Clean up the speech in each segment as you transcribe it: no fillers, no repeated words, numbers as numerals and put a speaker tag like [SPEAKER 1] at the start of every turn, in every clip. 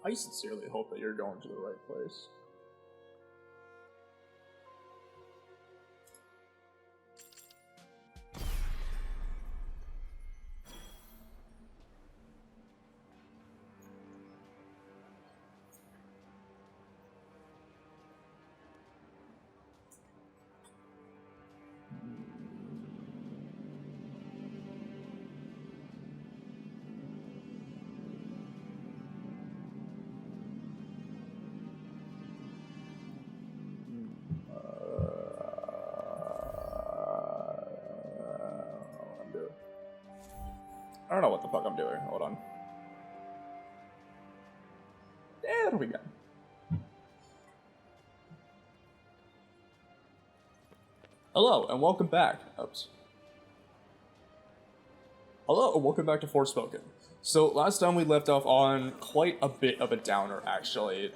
[SPEAKER 1] I sincerely hope that you're going to the right place. I don't know what the fuck I'm doing. Hold on. There we go. Hello, and welcome back. Oops. Hello, and welcome back to Forspoken. So, last time we left off on quite a bit of a downer, actually.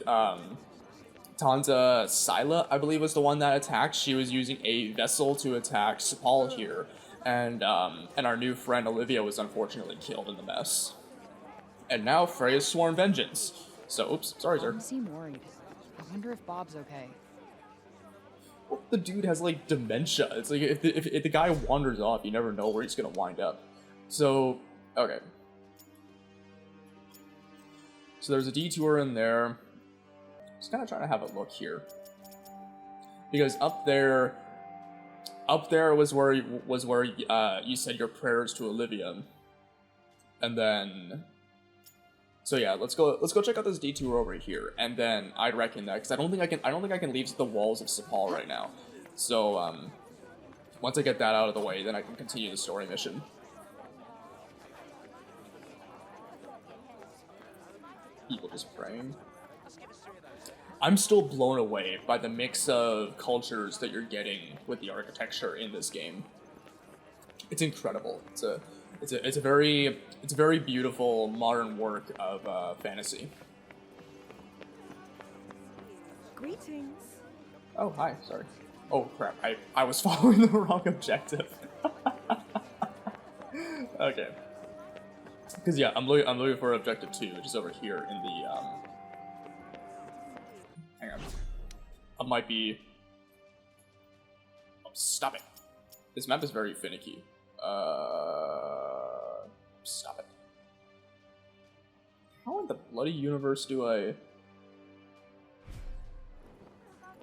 [SPEAKER 1] Tanta Scylla, I believe, was the one that attacked. She was using a vessel to attack Cipal here. And our new friend Olivia was unfortunately killed in the mess. And now Frey has sworn vengeance. So, oops, sorry, sir.
[SPEAKER 2] You seem worried. I wonder if Bob's okay.
[SPEAKER 1] Well, the dude has, like, dementia. It's like, if the guy wanders off, you never know where he's gonna wind up. So, okay. So there's a detour in there. Just kind of trying to have a look here. Because up there was where you said your prayers to Olivia, and then, so yeah, let's go check out this detour over here, and then I'd reckon that, because I don't think I can leave the walls of Cipal right now. So once I get that out of the way, then I can continue the story mission. People just praying. I'm still blown away by the mix of cultures that you're getting with the architecture in this game. It's incredible. It's a very beautiful modern work of fantasy.
[SPEAKER 2] Greetings.
[SPEAKER 1] Oh, hi. Sorry. Oh crap! I was following the wrong objective. Okay. Because yeah, I'm looking for objective 2, which is over here in the Hang on. I might be... Oh, stop it. This map is very finicky. Stop it. How in the bloody universe do I...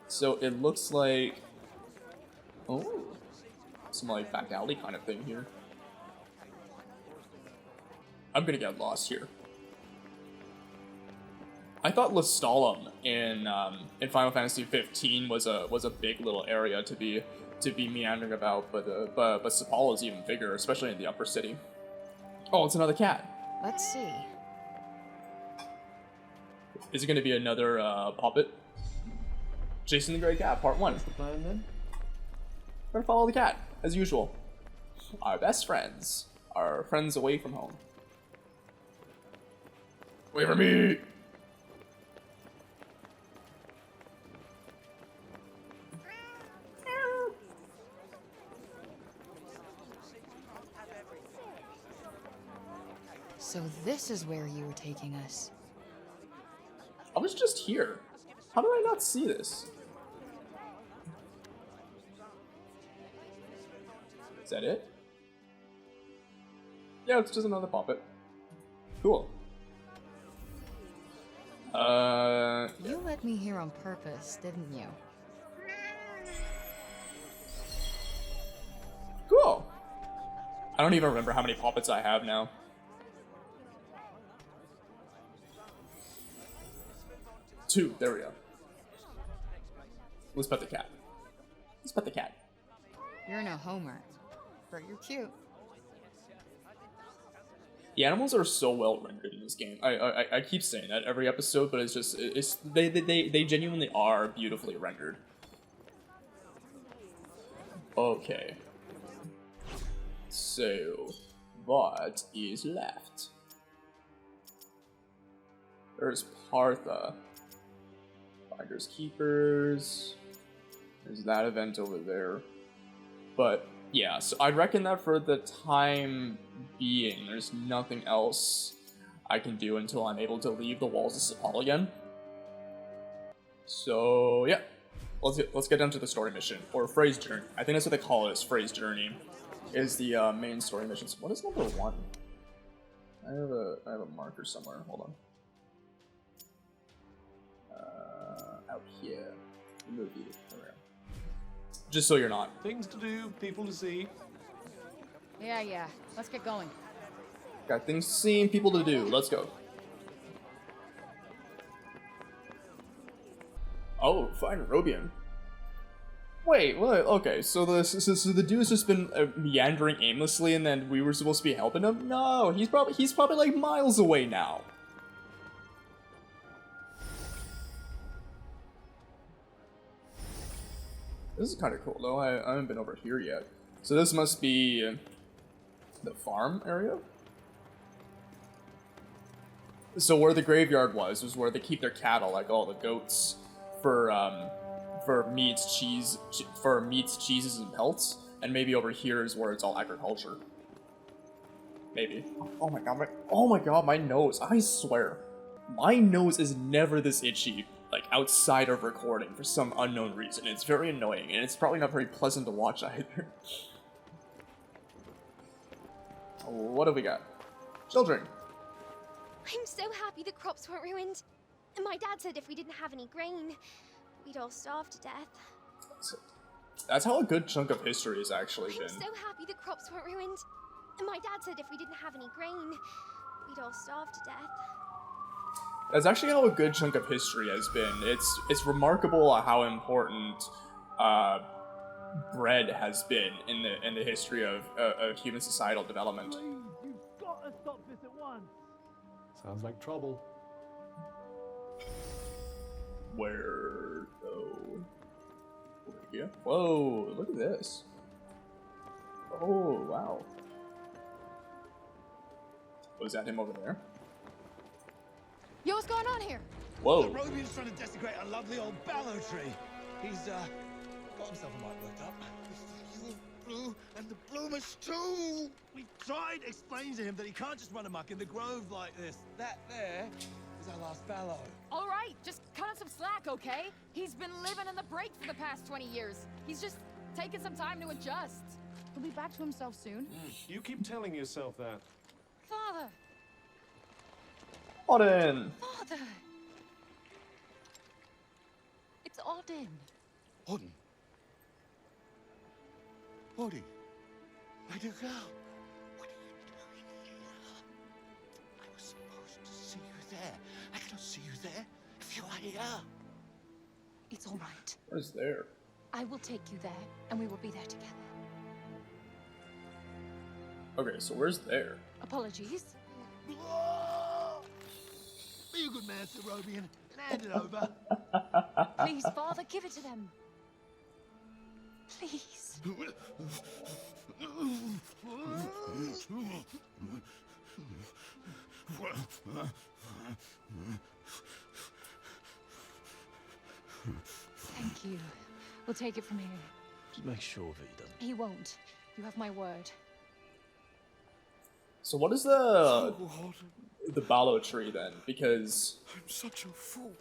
[SPEAKER 1] So it looks like... Oh. Some like back alley kind of thing here. I'm gonna get lost here. I thought Lestalem in Final Fantasy 15 was a big little area to be meandering about, but Cipal is even bigger, especially in the upper city. Oh, it's another cat.
[SPEAKER 2] Let's see.
[SPEAKER 1] Is it going to be another puppet? Jason the Grey Cat, Part 1.
[SPEAKER 3] What's the plan then?
[SPEAKER 1] We're gonna follow the cat, as usual. Our best friends. Our friends away from home. Wait for me!
[SPEAKER 2] So this is where you were taking us.
[SPEAKER 1] I was just here. How did I not see this? Is that it? Yeah, it's just another puppet. Cool.
[SPEAKER 2] You let me here on purpose, didn't you?
[SPEAKER 1] Cool. I don't even remember how many puppets I have now. Two, there we go. Let's pet the cat. Let's pet the cat.
[SPEAKER 2] You're no homer, but you're cute.
[SPEAKER 1] The animals are so well rendered in this game. I keep saying that every episode, but they genuinely are beautifully rendered. Okay. So, what is left? There's Partha. Finders Keepers. There's that event over there. But yeah, so I'd reckon that for the time being, there's nothing else I can do until I'm able to leave the walls of Cipal again. So yeah, let's get down to the story mission, or Frey's journey. I think that's what they call it. Is Frey's journey is the main story missions. What is number 1? I have a marker somewhere. Hold on. Out here. Remove you. Just so you're not.
[SPEAKER 3] Things to do, people to see.
[SPEAKER 2] Yeah. Let's get going.
[SPEAKER 1] Got things to see and people to do. Let's go. Oh, fine, Robian. Wait, what? Okay, so the dude's just been meandering aimlessly, and then we were supposed to be helping him? No, he's probably like miles away now. This is kind of cool, though. I haven't been over here yet. So this must be the farm area? So where the graveyard was where they keep their cattle, like all the goats, for meats, cheeses, and pelts. And maybe over here is where it's all agriculture. Maybe. Oh my god, my nose. I swear. My nose is never this itchy, like outside of recording for some unknown reason. It's very annoying, and it's probably not very pleasant to watch either. What have we got? Children.
[SPEAKER 4] I'm so happy the crops weren't ruined. My dad said if we didn't have any grain, we'd all starve to death.
[SPEAKER 1] That's how a good chunk of history has actually been.
[SPEAKER 4] I'm so happy the crops weren't ruined. My dad said if we didn't have any grain, we'd all starve to death.
[SPEAKER 1] That's actually how a good chunk of history has been. It's remarkable how important bread has been in the history of human societal development.
[SPEAKER 5] You've got to stop this at once.
[SPEAKER 3] Sounds like trouble.
[SPEAKER 1] Where though? Over here. Whoa! Look at this. Oh wow. Was that him over there?
[SPEAKER 2] Yo, what's going on here?
[SPEAKER 1] Whoa.
[SPEAKER 5] The Robian's trying to desecrate a lovely old ballow tree. He's got himself a mite worked up. The blue and the bloomers too. We tried explaining to him that he can't just run amok in the grove like this. That there is our last ballow.
[SPEAKER 6] All right, just cut him some slack, okay? He's been living in the break for the past 20 years. He's just taking some time to adjust. He'll be back to himself soon.
[SPEAKER 3] You keep telling yourself that.
[SPEAKER 6] Father!
[SPEAKER 1] Odin!
[SPEAKER 6] Father! It's Odin.
[SPEAKER 5] Odin. Odin. My dear girl. What are you doing here? I was supposed to see you there. I cannot see you there if you are here.
[SPEAKER 6] It's all right.
[SPEAKER 1] Where's there?
[SPEAKER 6] I will take you there, and we will be there together.
[SPEAKER 1] Okay, so where's there?
[SPEAKER 6] Apologies.
[SPEAKER 5] Be a good man, Sir Robian, and hand it over.
[SPEAKER 6] Please, Father, give it to them. Please. Thank you. We'll take it from here.
[SPEAKER 5] Just make sure that he doesn't.
[SPEAKER 6] He won't. You have my word.
[SPEAKER 1] So what is the ballow tree then? Because
[SPEAKER 5] I'm such a fool.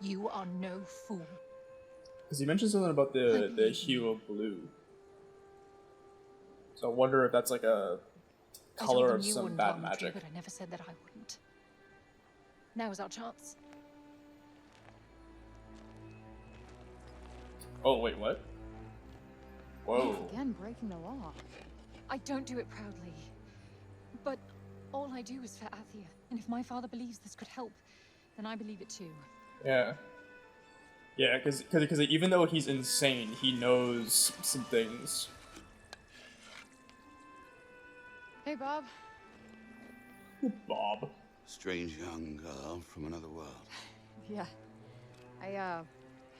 [SPEAKER 6] You are no fool.
[SPEAKER 1] you mentioned something about the hue of blue. So I wonder if that's like a color of some bad magic.
[SPEAKER 6] But I never said that I wouldn't. Now is our chance.
[SPEAKER 1] Oh wait, what? Whoa.
[SPEAKER 2] Again, breaking the law.
[SPEAKER 6] I don't do it proudly. But all I do is for Athia. And if my father believes this could help, then I believe it too.
[SPEAKER 1] Yeah. Yeah, because even though he's insane, he knows some things.
[SPEAKER 2] Hey, Bob.
[SPEAKER 1] Bob.
[SPEAKER 7] Strange young girl from another world.
[SPEAKER 2] Yeah. I,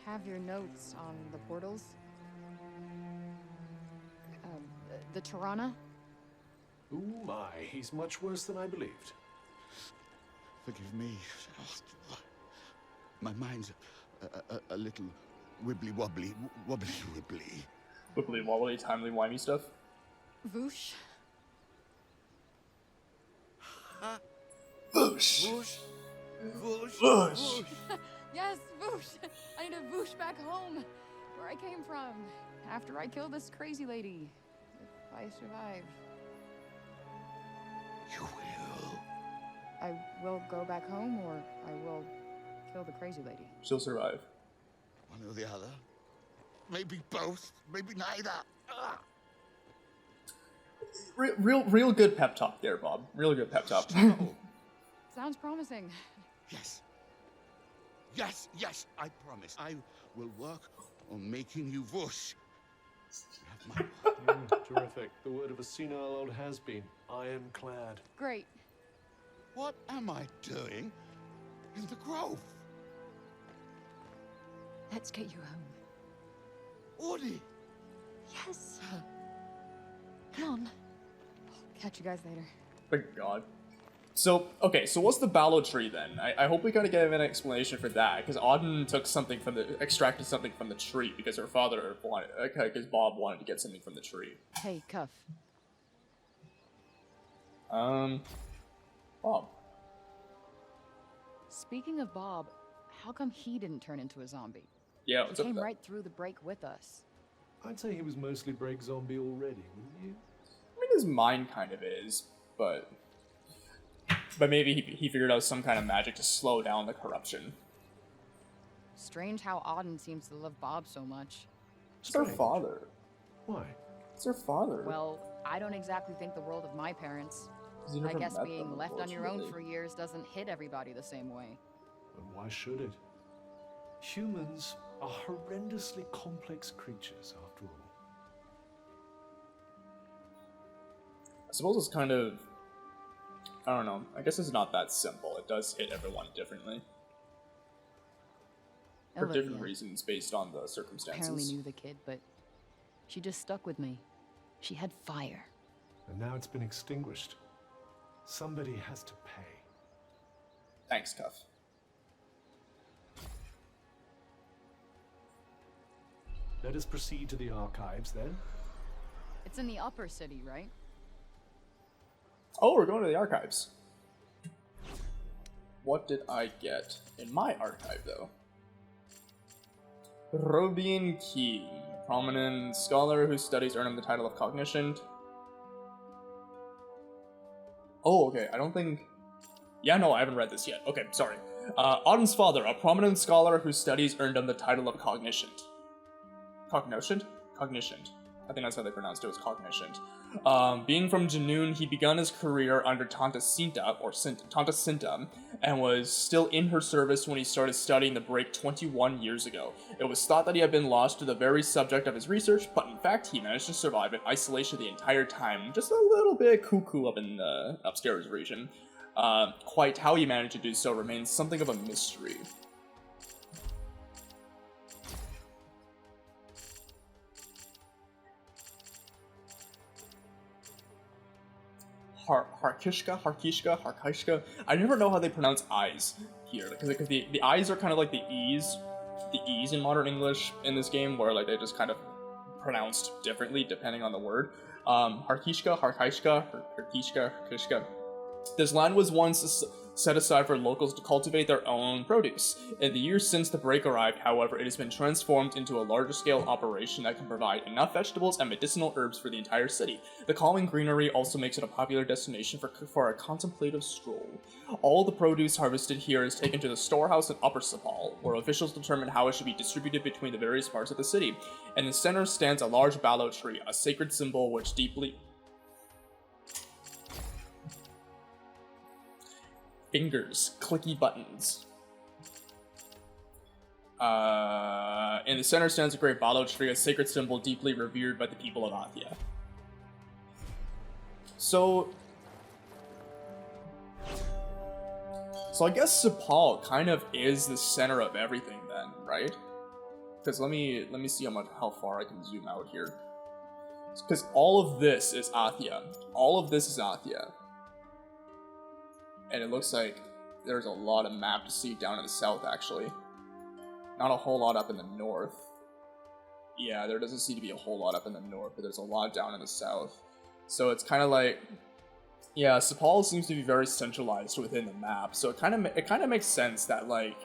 [SPEAKER 2] have your notes on the portals. The Tirana?
[SPEAKER 3] Oh my, he's much worse than I believed.
[SPEAKER 7] Forgive me. My mind's a little wibbly-wobbly. Wobbly-wibbly.
[SPEAKER 1] Wibbly wobbly, timely wimey stuff.
[SPEAKER 2] Voosh?
[SPEAKER 1] Whoosh!
[SPEAKER 7] Whoosh, whoosh,
[SPEAKER 1] Whoosh.
[SPEAKER 6] Yes, Voosh! I need to Voosh back home, where I came from, after I killed this crazy lady. If I survive.
[SPEAKER 7] You will.
[SPEAKER 6] I will go back home, or I will kill the crazy lady.
[SPEAKER 1] She'll survive.
[SPEAKER 7] One or the other. Maybe both. Maybe neither. Ah.
[SPEAKER 1] Real good pep talk there, Bob. Real good pep talk.
[SPEAKER 7] Oh,
[SPEAKER 6] Sounds promising.
[SPEAKER 7] yes. Yes, yes, I promise. I will work on making you whoosh. You have my word.
[SPEAKER 3] Terrific. The word of a senile old has-been. Ironclad.
[SPEAKER 6] Great.
[SPEAKER 7] What am I doing in the grove?
[SPEAKER 6] Let's get you home.
[SPEAKER 7] Audie!
[SPEAKER 4] Yes.
[SPEAKER 6] Come on. Catch you guys later.
[SPEAKER 1] Thank God. So, okay, so what's the Ballo tree then? I hope we kind of get an explanation for that, because Auden took something from the, extracted something from the tree, because her father wanted, okay, because Bob wanted to get something from the tree.
[SPEAKER 6] Hey, Cuff.
[SPEAKER 1] Bob.
[SPEAKER 6] Speaking of Bob, how come he didn't turn into a zombie?
[SPEAKER 1] Yeah,
[SPEAKER 6] He
[SPEAKER 1] what's up
[SPEAKER 6] came
[SPEAKER 1] with that?
[SPEAKER 6] right through the break with us.
[SPEAKER 3] I'd say he was mostly break zombie already, wouldn't you?
[SPEAKER 1] I mean, his mind kind of is, but maybe he figured out some kind of magic to slow down the corruption.
[SPEAKER 6] Strange how Auden seems to love Bob so much.
[SPEAKER 1] It's her
[SPEAKER 3] Strange.
[SPEAKER 1] father.
[SPEAKER 3] Why?
[SPEAKER 1] It's her father.
[SPEAKER 6] Well, I don't exactly think the world of my parents.
[SPEAKER 1] 'Cause you
[SPEAKER 6] I
[SPEAKER 1] never
[SPEAKER 6] guess
[SPEAKER 1] met
[SPEAKER 6] being
[SPEAKER 1] them,
[SPEAKER 6] left on your own for
[SPEAKER 1] unfortunately.
[SPEAKER 6] years doesn't hit everybody the same way.
[SPEAKER 3] And why should it? Humans are horrendously complex creatures, after all.
[SPEAKER 1] I suppose it's kind of, I don't know, I guess it's not that simple. It does hit everyone differently. For different
[SPEAKER 6] Olivia
[SPEAKER 1] reasons based on the
[SPEAKER 6] apparently
[SPEAKER 1] circumstances.
[SPEAKER 6] knew the kid, but she just stuck with me. She had fire.
[SPEAKER 3] And now it's been extinguished. Somebody has to pay.
[SPEAKER 1] Thanks, Cuff.
[SPEAKER 3] Let us proceed to the archives, then.
[SPEAKER 6] It's in the upper city, right?
[SPEAKER 1] Oh, we're going to the archives. What did I get in my archive, though? Robin Key, prominent scholar whose studies earned him the title of cognition. Oh, okay, I don't think... Yeah, no, I haven't read this yet. Okay, sorry. Auden's father, a prominent scholar whose studies earned him the title of cogniscient. Cognoscient? Cogniscient. I think that's how they pronounced it, was cogniscient. Being from Janoon, he began his career under Tanta Cinta, or Tanta Cinta, and was still in her service when he started studying the break 21 years ago. It was thought that he had been lost to the very subject of his research, but in fact, he managed to survive in isolation the entire time, just a little bit cuckoo up in the upstairs region. Quite how he managed to do so remains something of a mystery. Harkishka. I never know how they pronounce eyes here, because the eyes are kind of like the E's in modern English in this game, where like they just kind of pronounced differently depending on the word. Harkishka. This land was once set aside for locals to cultivate their own produce. In the years since the break arrived, however, it has been transformed into a larger scale operation that can provide enough vegetables and medicinal herbs for the entire city. The calming greenery also makes it a popular destination for a contemplative stroll. All the produce harvested here is taken to the storehouse in Upper Cipal, where officials determine how it should be distributed between the various parts of the city. In the center stands a large ballow tree, a sacred symbol which deeply... Fingers, clicky buttons. In the center stands a great ballow tree, a sacred symbol deeply revered by the people of Athia. So I guess Cipal kind of is the center of everything then, right? Because let me see how far I can zoom out here. Because all of this is Athia. All of this is Athia. And it looks like there's a lot of map to see down in the south, actually. Not a whole lot up in the north. Yeah, there doesn't seem to be a whole lot up in the north, but there's a lot down in the south. So it's kind of like... Yeah, Cipal seems to be very centralized within the map, so it kind of makes sense that like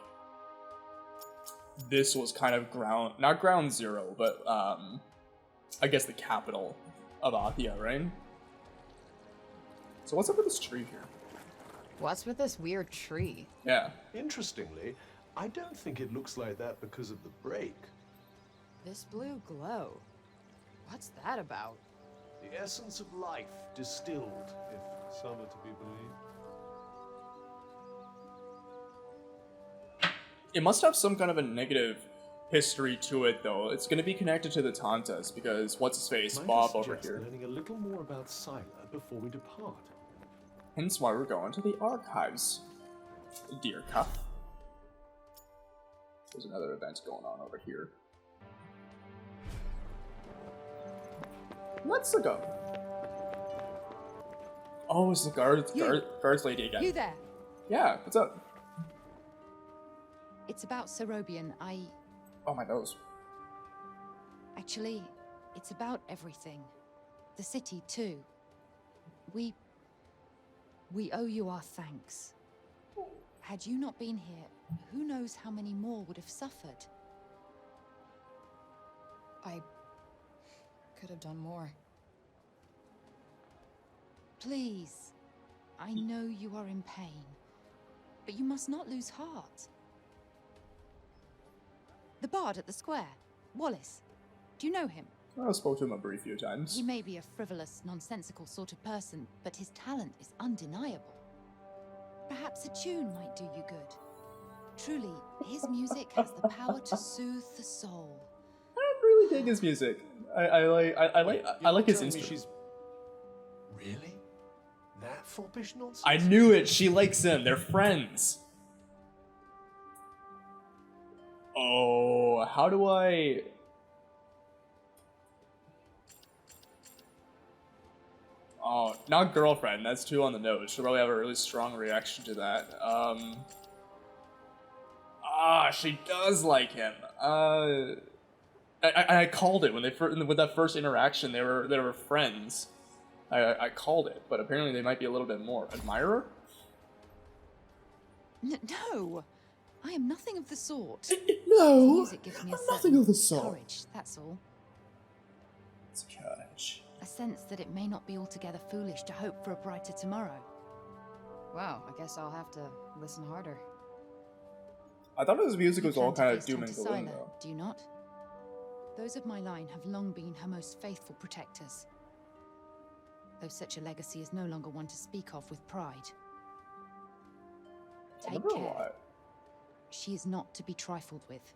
[SPEAKER 1] this was kind of not ground zero, but I guess the capital of Athia, right? So what's up with this tree here?
[SPEAKER 2] What's with this weird tree?
[SPEAKER 1] Yeah.
[SPEAKER 3] Interestingly, I don't think it looks like that because of the break.
[SPEAKER 2] This blue glow. What's that about?
[SPEAKER 3] The essence of life distilled, if some are to be believed.
[SPEAKER 1] It must have some kind of a negative history to it, though. It's going to be connected to the Tantas, because what's-his-face,
[SPEAKER 3] Might
[SPEAKER 1] Bob
[SPEAKER 3] I
[SPEAKER 1] over
[SPEAKER 3] suggest
[SPEAKER 1] here.
[SPEAKER 3] learning a little more about Sila before we depart.
[SPEAKER 1] Hence why we're going to the archives. Dear Cuff. There's another event going on over here. Let's go. Oh, it's the guards lady again.
[SPEAKER 2] You there?
[SPEAKER 1] Yeah, what's up?
[SPEAKER 2] It's about Cerobian.
[SPEAKER 1] Oh, my nose.
[SPEAKER 2] Actually, it's about everything. The city, too. We owe you our thanks. Had you not been here, who knows how many more would have suffered?
[SPEAKER 6] I could have done more.
[SPEAKER 2] Please, I know you are in pain, but you must not lose heart. The bard at the square, Wallace. Do you know him?
[SPEAKER 1] I spoke to him a brief few times.
[SPEAKER 2] He may be a frivolous, nonsensical sort of person, but his talent is undeniable. Perhaps a tune might do you good. Truly, his music has the power to soothe the soul.
[SPEAKER 1] I really dig his music. I like his instrument.
[SPEAKER 3] She's really that foppish nonsense.
[SPEAKER 1] I knew it. She likes him. They're friends. Oh, how do I? Oh, not girlfriend. That's too on the nose. She'll probably have a really strong reaction to that. She does like him. I called it when with that first interaction. They were friends. I called it, but apparently they might be a little bit more. Admirer?
[SPEAKER 2] No, I am nothing of the sort.
[SPEAKER 1] No,
[SPEAKER 2] Music gives me a
[SPEAKER 1] nothing
[SPEAKER 2] certain
[SPEAKER 1] of the sort.
[SPEAKER 2] courage, that's all.
[SPEAKER 1] It's courage.
[SPEAKER 2] A sense that it may not be altogether foolish to hope for a brighter tomorrow.
[SPEAKER 6] Wow, I guess I'll have to listen harder.
[SPEAKER 1] I thought his music
[SPEAKER 2] You
[SPEAKER 1] was all
[SPEAKER 2] plan
[SPEAKER 1] kind
[SPEAKER 2] to
[SPEAKER 1] of
[SPEAKER 2] face
[SPEAKER 1] doom and
[SPEAKER 2] Tanta
[SPEAKER 1] gloom,
[SPEAKER 2] Sila,
[SPEAKER 1] though.
[SPEAKER 2] do you not? Those of my line have long been her most faithful protectors. Though such a legacy is no longer one to speak of with pride.
[SPEAKER 1] I
[SPEAKER 2] Take
[SPEAKER 1] wonder
[SPEAKER 2] care.
[SPEAKER 1] why.
[SPEAKER 2] She is not to be trifled with.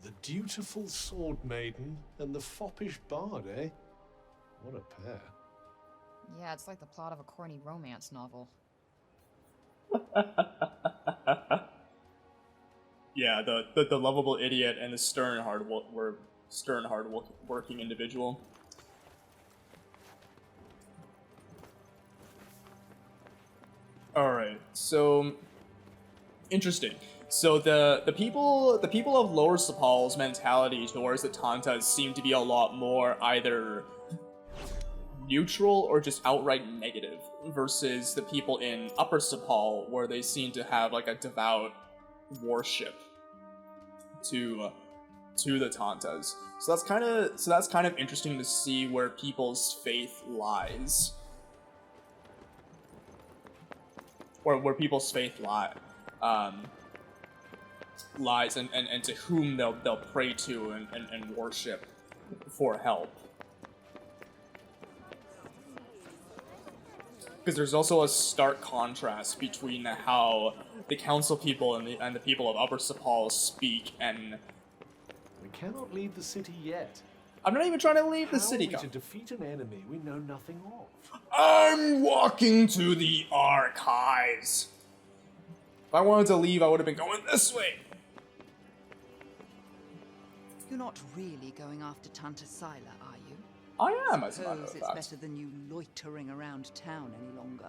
[SPEAKER 3] The dutiful sword maiden and the foppish bard, eh? What a pair.
[SPEAKER 6] Yeah, it's like the plot of a corny romance novel.
[SPEAKER 1] Yeah, the lovable idiot and the stern, hard-working individual. All right, so interesting. So the people of Lower Cipal's mentality towards the Tantas seem to be a lot more either neutral or just outright negative, versus the people in Upper Cipal, where they seem to have like a devout worship to the Tantas. So that's kind of interesting to see where people's faith lies, or where people's faith lies, and to whom they'll pray to and worship for help. Because there's also a stark contrast between how the council people and the people of Upper Cipal speak, and
[SPEAKER 3] We cannot leave the city yet.
[SPEAKER 1] I'm not even trying to leave the
[SPEAKER 3] How
[SPEAKER 1] city.
[SPEAKER 3] are we to defeat an enemy we know nothing of?
[SPEAKER 1] I'm walking to the archives. If I wanted to leave, I would have been going this way.
[SPEAKER 8] You're not really going after Tanta Sila, are you?
[SPEAKER 1] I am, as a matter of
[SPEAKER 8] Suppose it's
[SPEAKER 1] fact.
[SPEAKER 8] better than you loitering around town any longer.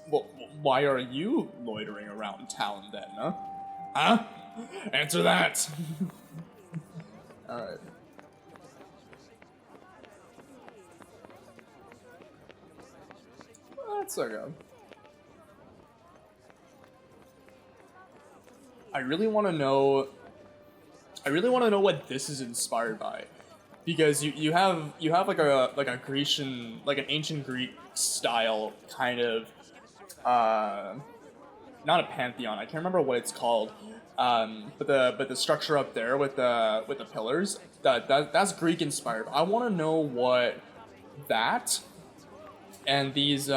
[SPEAKER 1] Well, why are you loitering around town then, huh? Huh? Answer that! Alright. That's okay. I really want to know what this is inspired by, because you have like a Grecian, like an ancient Greek style kind of not a pantheon. I can't remember what it's called. But the structure up there with the pillars, that's Greek inspired. I want to know what that and these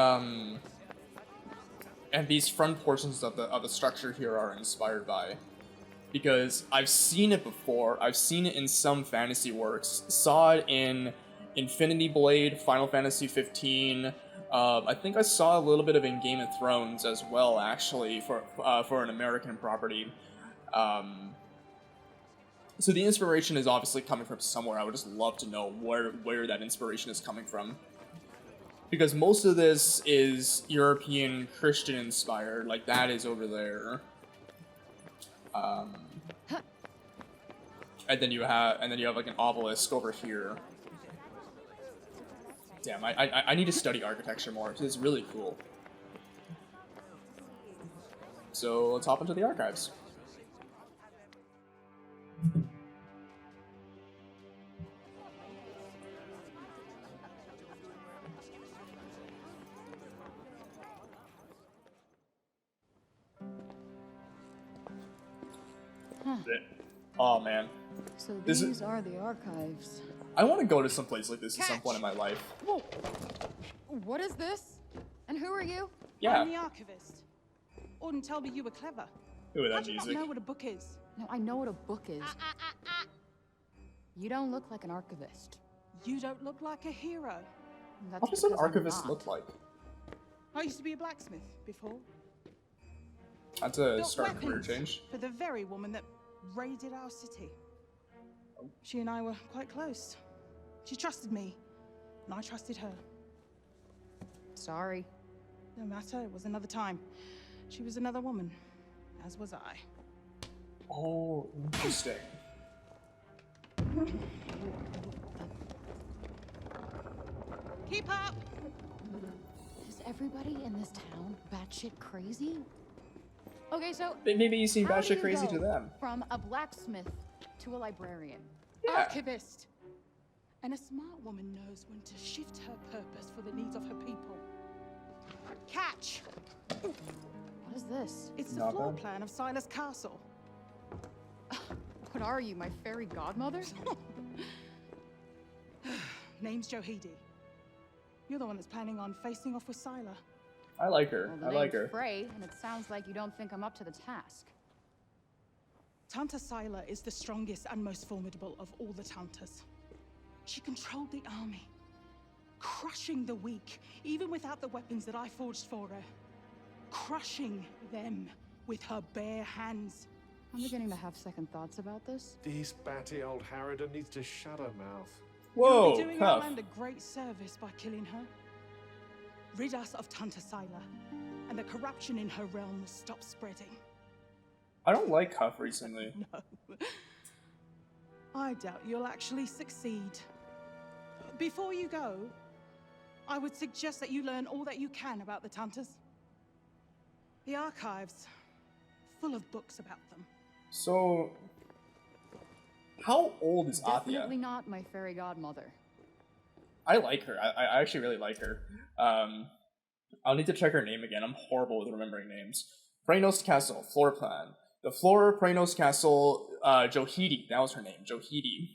[SPEAKER 1] front portions of the structure here are inspired by, because I've seen it before. I've seen it in some fantasy works. Saw it in Infinity Blade, Final Fantasy 15. I think I saw a little bit of it in Game of Thrones as well, actually, for an American property. So the inspiration is obviously coming from somewhere. I would just love to know where that inspiration is coming from, because most of this is European Christian inspired. Like that is over there. And then you have like an obelisk over here. Damn, I need to study architecture more. It's really cool. So let's hop into the archives. Oh man.
[SPEAKER 6] So
[SPEAKER 1] This
[SPEAKER 6] these are the archives.
[SPEAKER 1] I want to go to some place like this at some point in my life.
[SPEAKER 6] Whoa! What is this? And who are you?
[SPEAKER 1] Yeah.
[SPEAKER 9] I'm the archivist. Auden told me you were clever.
[SPEAKER 1] Ooh,
[SPEAKER 9] How
[SPEAKER 1] that
[SPEAKER 9] do you
[SPEAKER 1] music.
[SPEAKER 9] not know what a book is?
[SPEAKER 6] No, I know what a book is. You don't look like an archivist.
[SPEAKER 9] You don't look like a hero.
[SPEAKER 6] That's
[SPEAKER 1] What does an
[SPEAKER 6] because I'm
[SPEAKER 1] archivist
[SPEAKER 6] not.
[SPEAKER 1] look like?
[SPEAKER 9] I used to be a blacksmith before.
[SPEAKER 1] That's a
[SPEAKER 9] Built
[SPEAKER 1] start career
[SPEAKER 9] weapons
[SPEAKER 1] change.
[SPEAKER 9] for the very woman that raided our city. She and I were quite close. She trusted me, and I trusted her.
[SPEAKER 6] Sorry.
[SPEAKER 9] No matter, it was another time. She was another woman, as was I.
[SPEAKER 1] Oh, interesting.
[SPEAKER 9] Keep up!
[SPEAKER 2] Is everybody in this town batshit crazy?
[SPEAKER 6] Okay, so
[SPEAKER 1] Maybe you seem
[SPEAKER 6] how do
[SPEAKER 1] batshit
[SPEAKER 6] you
[SPEAKER 1] crazy
[SPEAKER 6] go
[SPEAKER 1] to them.
[SPEAKER 6] from a blacksmith to a librarian?
[SPEAKER 1] Yeah.
[SPEAKER 9] Archivist! And a smart woman knows when to shift her purpose for the needs of her people. Catch!
[SPEAKER 6] What is this?
[SPEAKER 9] It's the
[SPEAKER 1] Not
[SPEAKER 9] floor
[SPEAKER 1] bad.
[SPEAKER 9] plan of Silas Castle.
[SPEAKER 6] What are you, my fairy godmother?
[SPEAKER 9] Name's Johidi. You're the one that's planning on facing off with Sila.
[SPEAKER 1] I like her.
[SPEAKER 6] Well, the
[SPEAKER 1] I like
[SPEAKER 6] name's
[SPEAKER 1] her.
[SPEAKER 6] Frey, and it sounds like you don't think I'm up to the task.
[SPEAKER 9] Tanta Sila is the strongest and most formidable of all the Tantas. She controlled the army, crushing the weak, even without the weapons that I forged for her. Crushing them with her bare hands.
[SPEAKER 6] I'm beginning to have second thoughts about this.
[SPEAKER 3] This batty old Harridan needs to shut her mouth.
[SPEAKER 1] Whoa,
[SPEAKER 9] You'll be doing our
[SPEAKER 1] tough.
[SPEAKER 9] land a great service by killing her. Rid us of Tanta Sila, and the corruption in her realm will stop spreading.
[SPEAKER 1] I don't like Huff recently.
[SPEAKER 9] No. I doubt you'll actually succeed. Before you go, I would suggest that you learn all that you can about the Tantas. The archives, full of books about them.
[SPEAKER 1] So, how old is
[SPEAKER 6] Definitely
[SPEAKER 1] Athia?
[SPEAKER 6] not my fairy godmother.
[SPEAKER 1] I like her. I actually really like her. I'll need to check her name again. I'm horrible with remembering names. Preynos Castle, floor plan. The floor Preynos Castle, Johidi, that was her name, Johidi.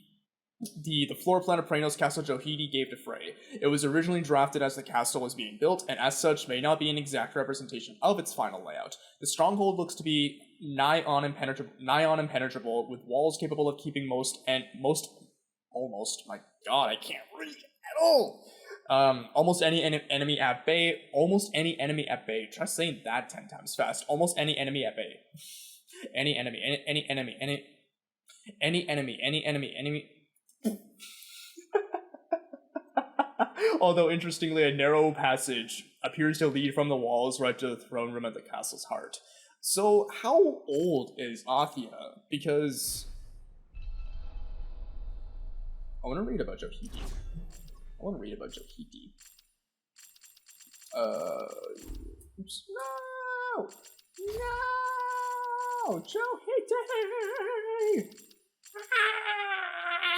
[SPEAKER 1] The floor plan of Preynos Castle Johidi gave to Frey. It was originally drafted as the castle was being built, and as such may not be an exact representation of its final layout. The stronghold looks to be nigh on impenetrable, with walls capable of keeping almost, my god, I can't read at all! Almost any enemy at bay. Almost any enemy at bay. Try saying that 10 times fast. Almost any enemy at bay. Any enemy. Although, interestingly, a narrow passage appears to lead from the walls right to the throne room at the castle's heart. So, how old is Athia? Because I want to read about Johidi. Oops. No! No! Johidi!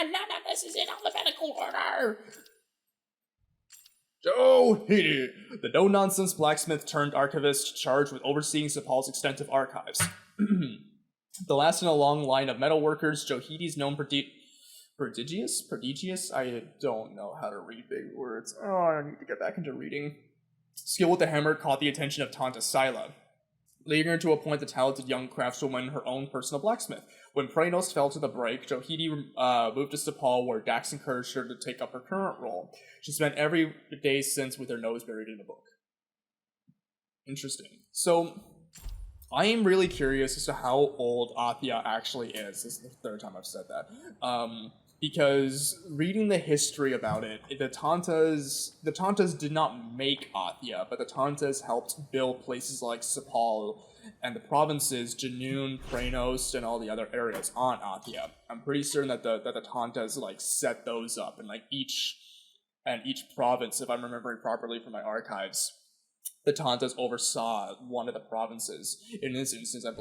[SPEAKER 1] None of this is in alphabetical order! Johidi! The no-nonsense blacksmith turned archivist charged with overseeing Cipal's extensive archives. The last in a long line of metalworkers, Johidi's known prodigious? I don't know how to read big words. Oh, I need to get back into reading. Skill with the hammer caught the attention of Tanta Sila, leading her to appoint the talented young craftswoman her own personal blacksmith. When Preynost fell to the break, Johidi moved to Cipal, where Dax encouraged her to take up her current role. She spent every day since with her nose buried in a book. Interesting. So, I am really curious as to how old Athia actually is. This is the third time I've said that. Because reading the history about it, the Tantas did not make Athia, but the Tantas helped build places like Cipal and the provinces, Janoon, Preynost, and all the other areas on Athia. I'm pretty certain that the Tantas like set those up, and like each province, if I'm remembering properly from my archives, the Tantas oversaw one of the provinces. In this instance, I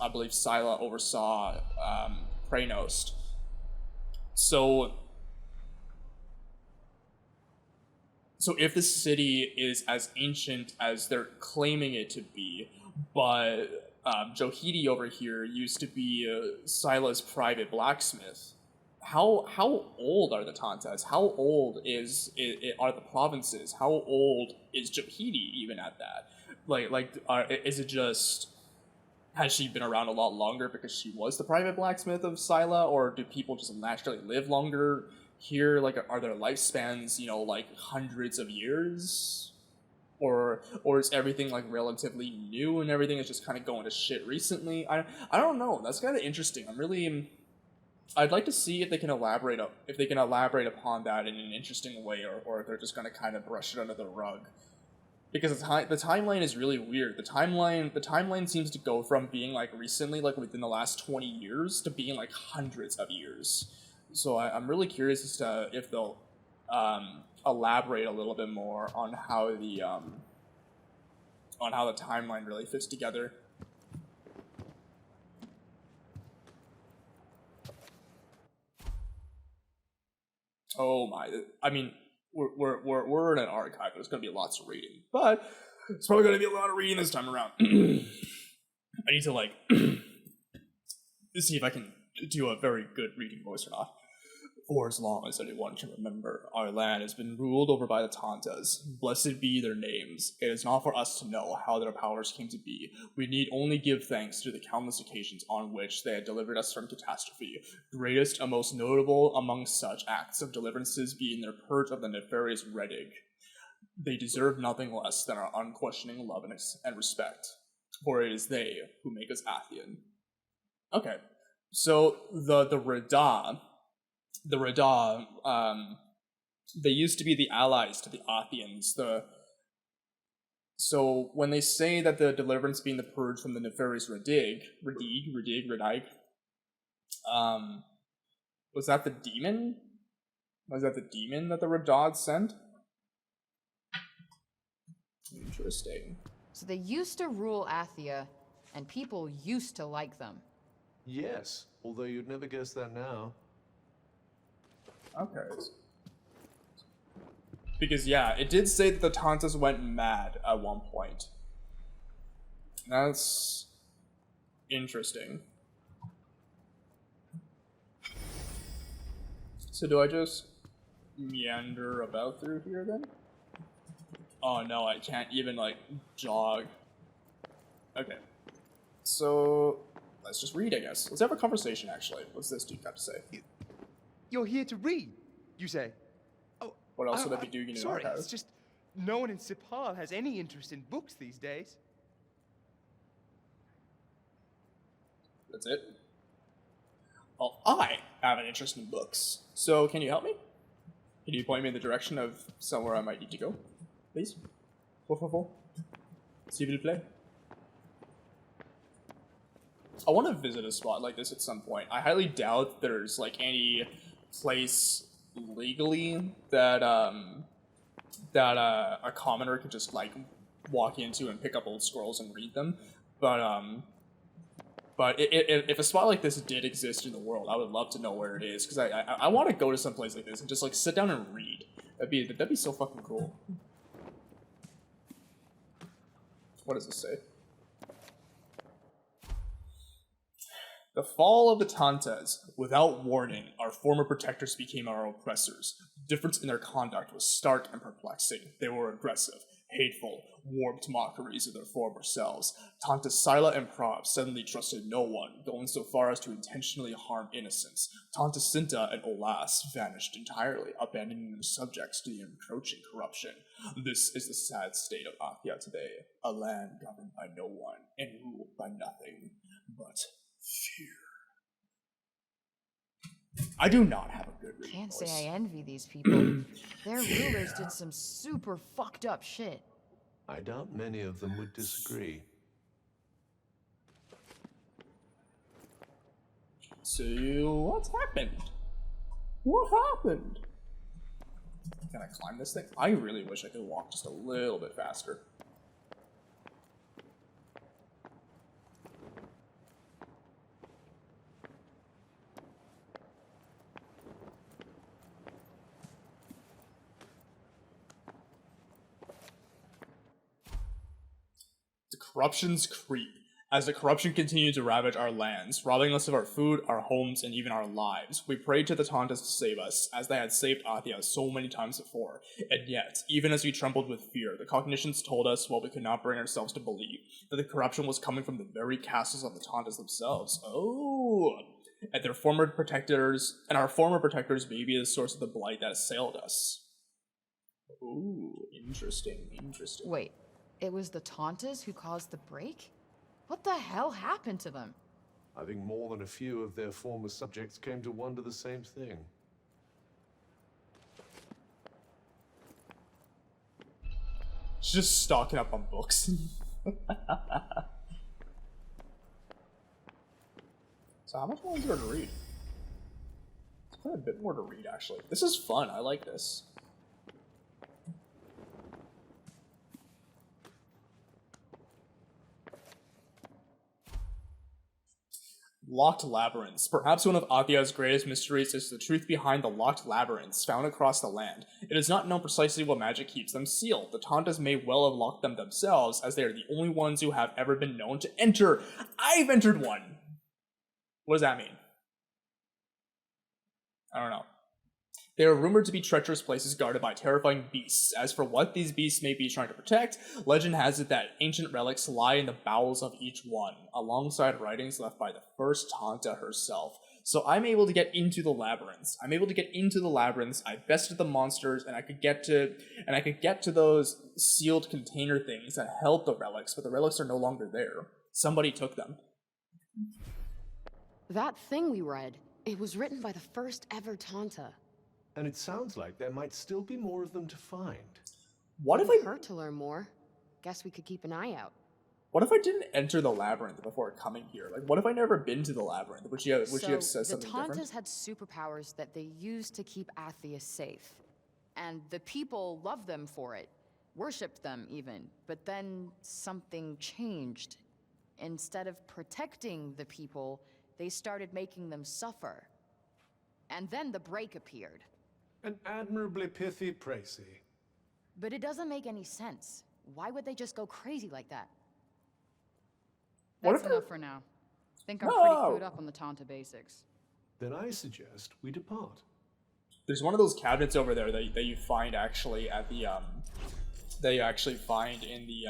[SPEAKER 1] believe Sila oversaw Preynost. So if the city is as ancient as they're claiming it to be, but Johidi over here used to be Sila's private blacksmith, how old are the Tantas? How old are the provinces? How old is Johidi even at that? Is it just, has she been around a lot longer because she was the private blacksmith of Sila, or do people just naturally live longer here? Like, are their lifespans, like hundreds of years? Or is everything like relatively new and everything is just kind of going to shit recently? I don't know. That's kind of interesting. I'd like to see if they can elaborate upon that in an interesting way, or if they're just going to kind of brush it under the rug. Because the timeline is really weird. The timeline seems to go from being like recently, like within the last 20 years, to being like hundreds of years. So I'm really curious as to if they'll elaborate a little bit more on how the timeline really fits together. Oh my! I mean, we're in an archive. There's going to be lots of reading, but it's probably going to be a lot of reading this time around. I need to like see if I can do a very good reading voice or not. For as long as anyone can remember, our land has been ruled over by the Tantas. Blessed be their names. It is not for us to know how their powers came to be. We need only give thanks to the countless occasions on which they had delivered us from catastrophe. Greatest and most notable among such acts of deliverances being their purge of the nefarious Redig. They deserve nothing less than our unquestioning love and respect, for it is they who make us Athian. Okay, so the Rada, they used to be the allies to the Athians. So when they say that the deliverance being the purge from the nefarious Redig, was that the demon? Was that the demon that the Radad sent? Interesting.
[SPEAKER 6] So they used to rule Athia, and people used to like them.
[SPEAKER 3] Yes, although you'd never guess that now.
[SPEAKER 1] Okay. Because, yeah, it did say that the Tantas went mad at one point. That's interesting. So do I just meander about through here then? Oh no, I can't even, like, jog. Okay. So, let's just read, I guess. Let's have a conversation, actually. What's this dude got to say?
[SPEAKER 10] You're here to read, you say? Oh,
[SPEAKER 1] what else would I be doing in an
[SPEAKER 10] sorry,
[SPEAKER 1] archive?
[SPEAKER 10] It's just no one in Cipal has any interest in books these days.
[SPEAKER 1] That's it? Well, I have an interest in books. So, can you help me? Can you point me in the direction of somewhere I might need to go? Please? Por favor? S'il vous plaît? I want to visit a spot like this at some point. I highly doubt there's, like, any place legally that a commoner could just like walk into and pick up old scrolls and read them. But if a spot like this did exist in the world, I would love to know where it is, because I want to go to some place like this and just like sit down and read. That'd be so fucking cool. What does this say? The fall of the Tantas. Without warning, our former protectors became our oppressors. The difference in their conduct was stark and perplexing. They were aggressive, hateful, warped mockeries of their former selves. Tanta Sila and Prob suddenly trusted no one, going so far as to intentionally harm innocents. Tanta Cinta and Olas vanished entirely, abandoning their subjects to the encroaching corruption. This is the sad state of Athia today, a land governed by no one and ruled by nothing but fear. I do not have a good reading
[SPEAKER 6] Can't
[SPEAKER 1] voice.
[SPEAKER 6] say I envy these people. Their rulers did some super fucked up shit.
[SPEAKER 3] I doubt many of them would disagree.
[SPEAKER 1] So, what's happened? What happened? Can I climb this thing? I really wish I could walk just a little bit faster. The corruptions creep. As the corruption continued to ravage our lands, robbing us of our food, our homes, and even our lives, we prayed to the Tantas to save us, as they had saved Athia so many times before. And yet, even as we trembled with fear, the cognitions told us, while we could not bring ourselves to believe, that the corruption was coming from the very castles of the Tantas themselves. Oh! And our former protectors may be the source of the blight that assailed us. Ooh, interesting.
[SPEAKER 6] Wait, it was the Tantas who caused the break? What the hell happened to them?
[SPEAKER 3] I think more than a few of their former subjects came to wonder the same thing.
[SPEAKER 1] She's just stocking up on books. So how much more is there to read? It's quite a bit more to read, actually. This is fun. I like this. Locked labyrinths. Perhaps one of Athia's greatest mysteries is the truth behind the locked labyrinths found across the land. It is not known precisely what magic keeps them sealed. The Tantas may well have locked them themselves, as they are the only ones who have ever been known to enter. I've entered one! What does that mean? I don't know. They are rumored to be treacherous places guarded by terrifying beasts. As for what these beasts may be trying to protect, legend has it that ancient relics lie in the bowels of each one, alongside writings left by the first Tanta herself. So I'm able to get into the labyrinths. I bested the monsters, and I could get to those sealed container things that held the relics, but the relics are no longer there. Somebody took them.
[SPEAKER 11] That thing we read, it was written by the first ever Tanta.
[SPEAKER 3] And it sounds like there might still be more of them to find.
[SPEAKER 1] What if
[SPEAKER 11] Wouldn't hurt to learn more? Guess we could keep an eye out.
[SPEAKER 1] What if I didn't enter the labyrinth before coming here? Like, what if I never been to the labyrinth? Would you have said something different?
[SPEAKER 6] The Tantas had superpowers that they used to keep Athia safe. And the people loved them for it. Worshipped them, even. But then something changed. Instead of protecting the people, they started making them suffer. And then the break appeared.
[SPEAKER 3] An admirably pithy précis.
[SPEAKER 6] But it doesn't make any sense. Why would they just go crazy like that?
[SPEAKER 1] What
[SPEAKER 6] That's
[SPEAKER 1] if
[SPEAKER 6] enough for now. Think I'm
[SPEAKER 1] No!
[SPEAKER 6] pretty clued up on the Tanta basics.
[SPEAKER 3] Then I suggest we depart.
[SPEAKER 1] There's one of those cabinets over there that you find actually at the that you actually find in the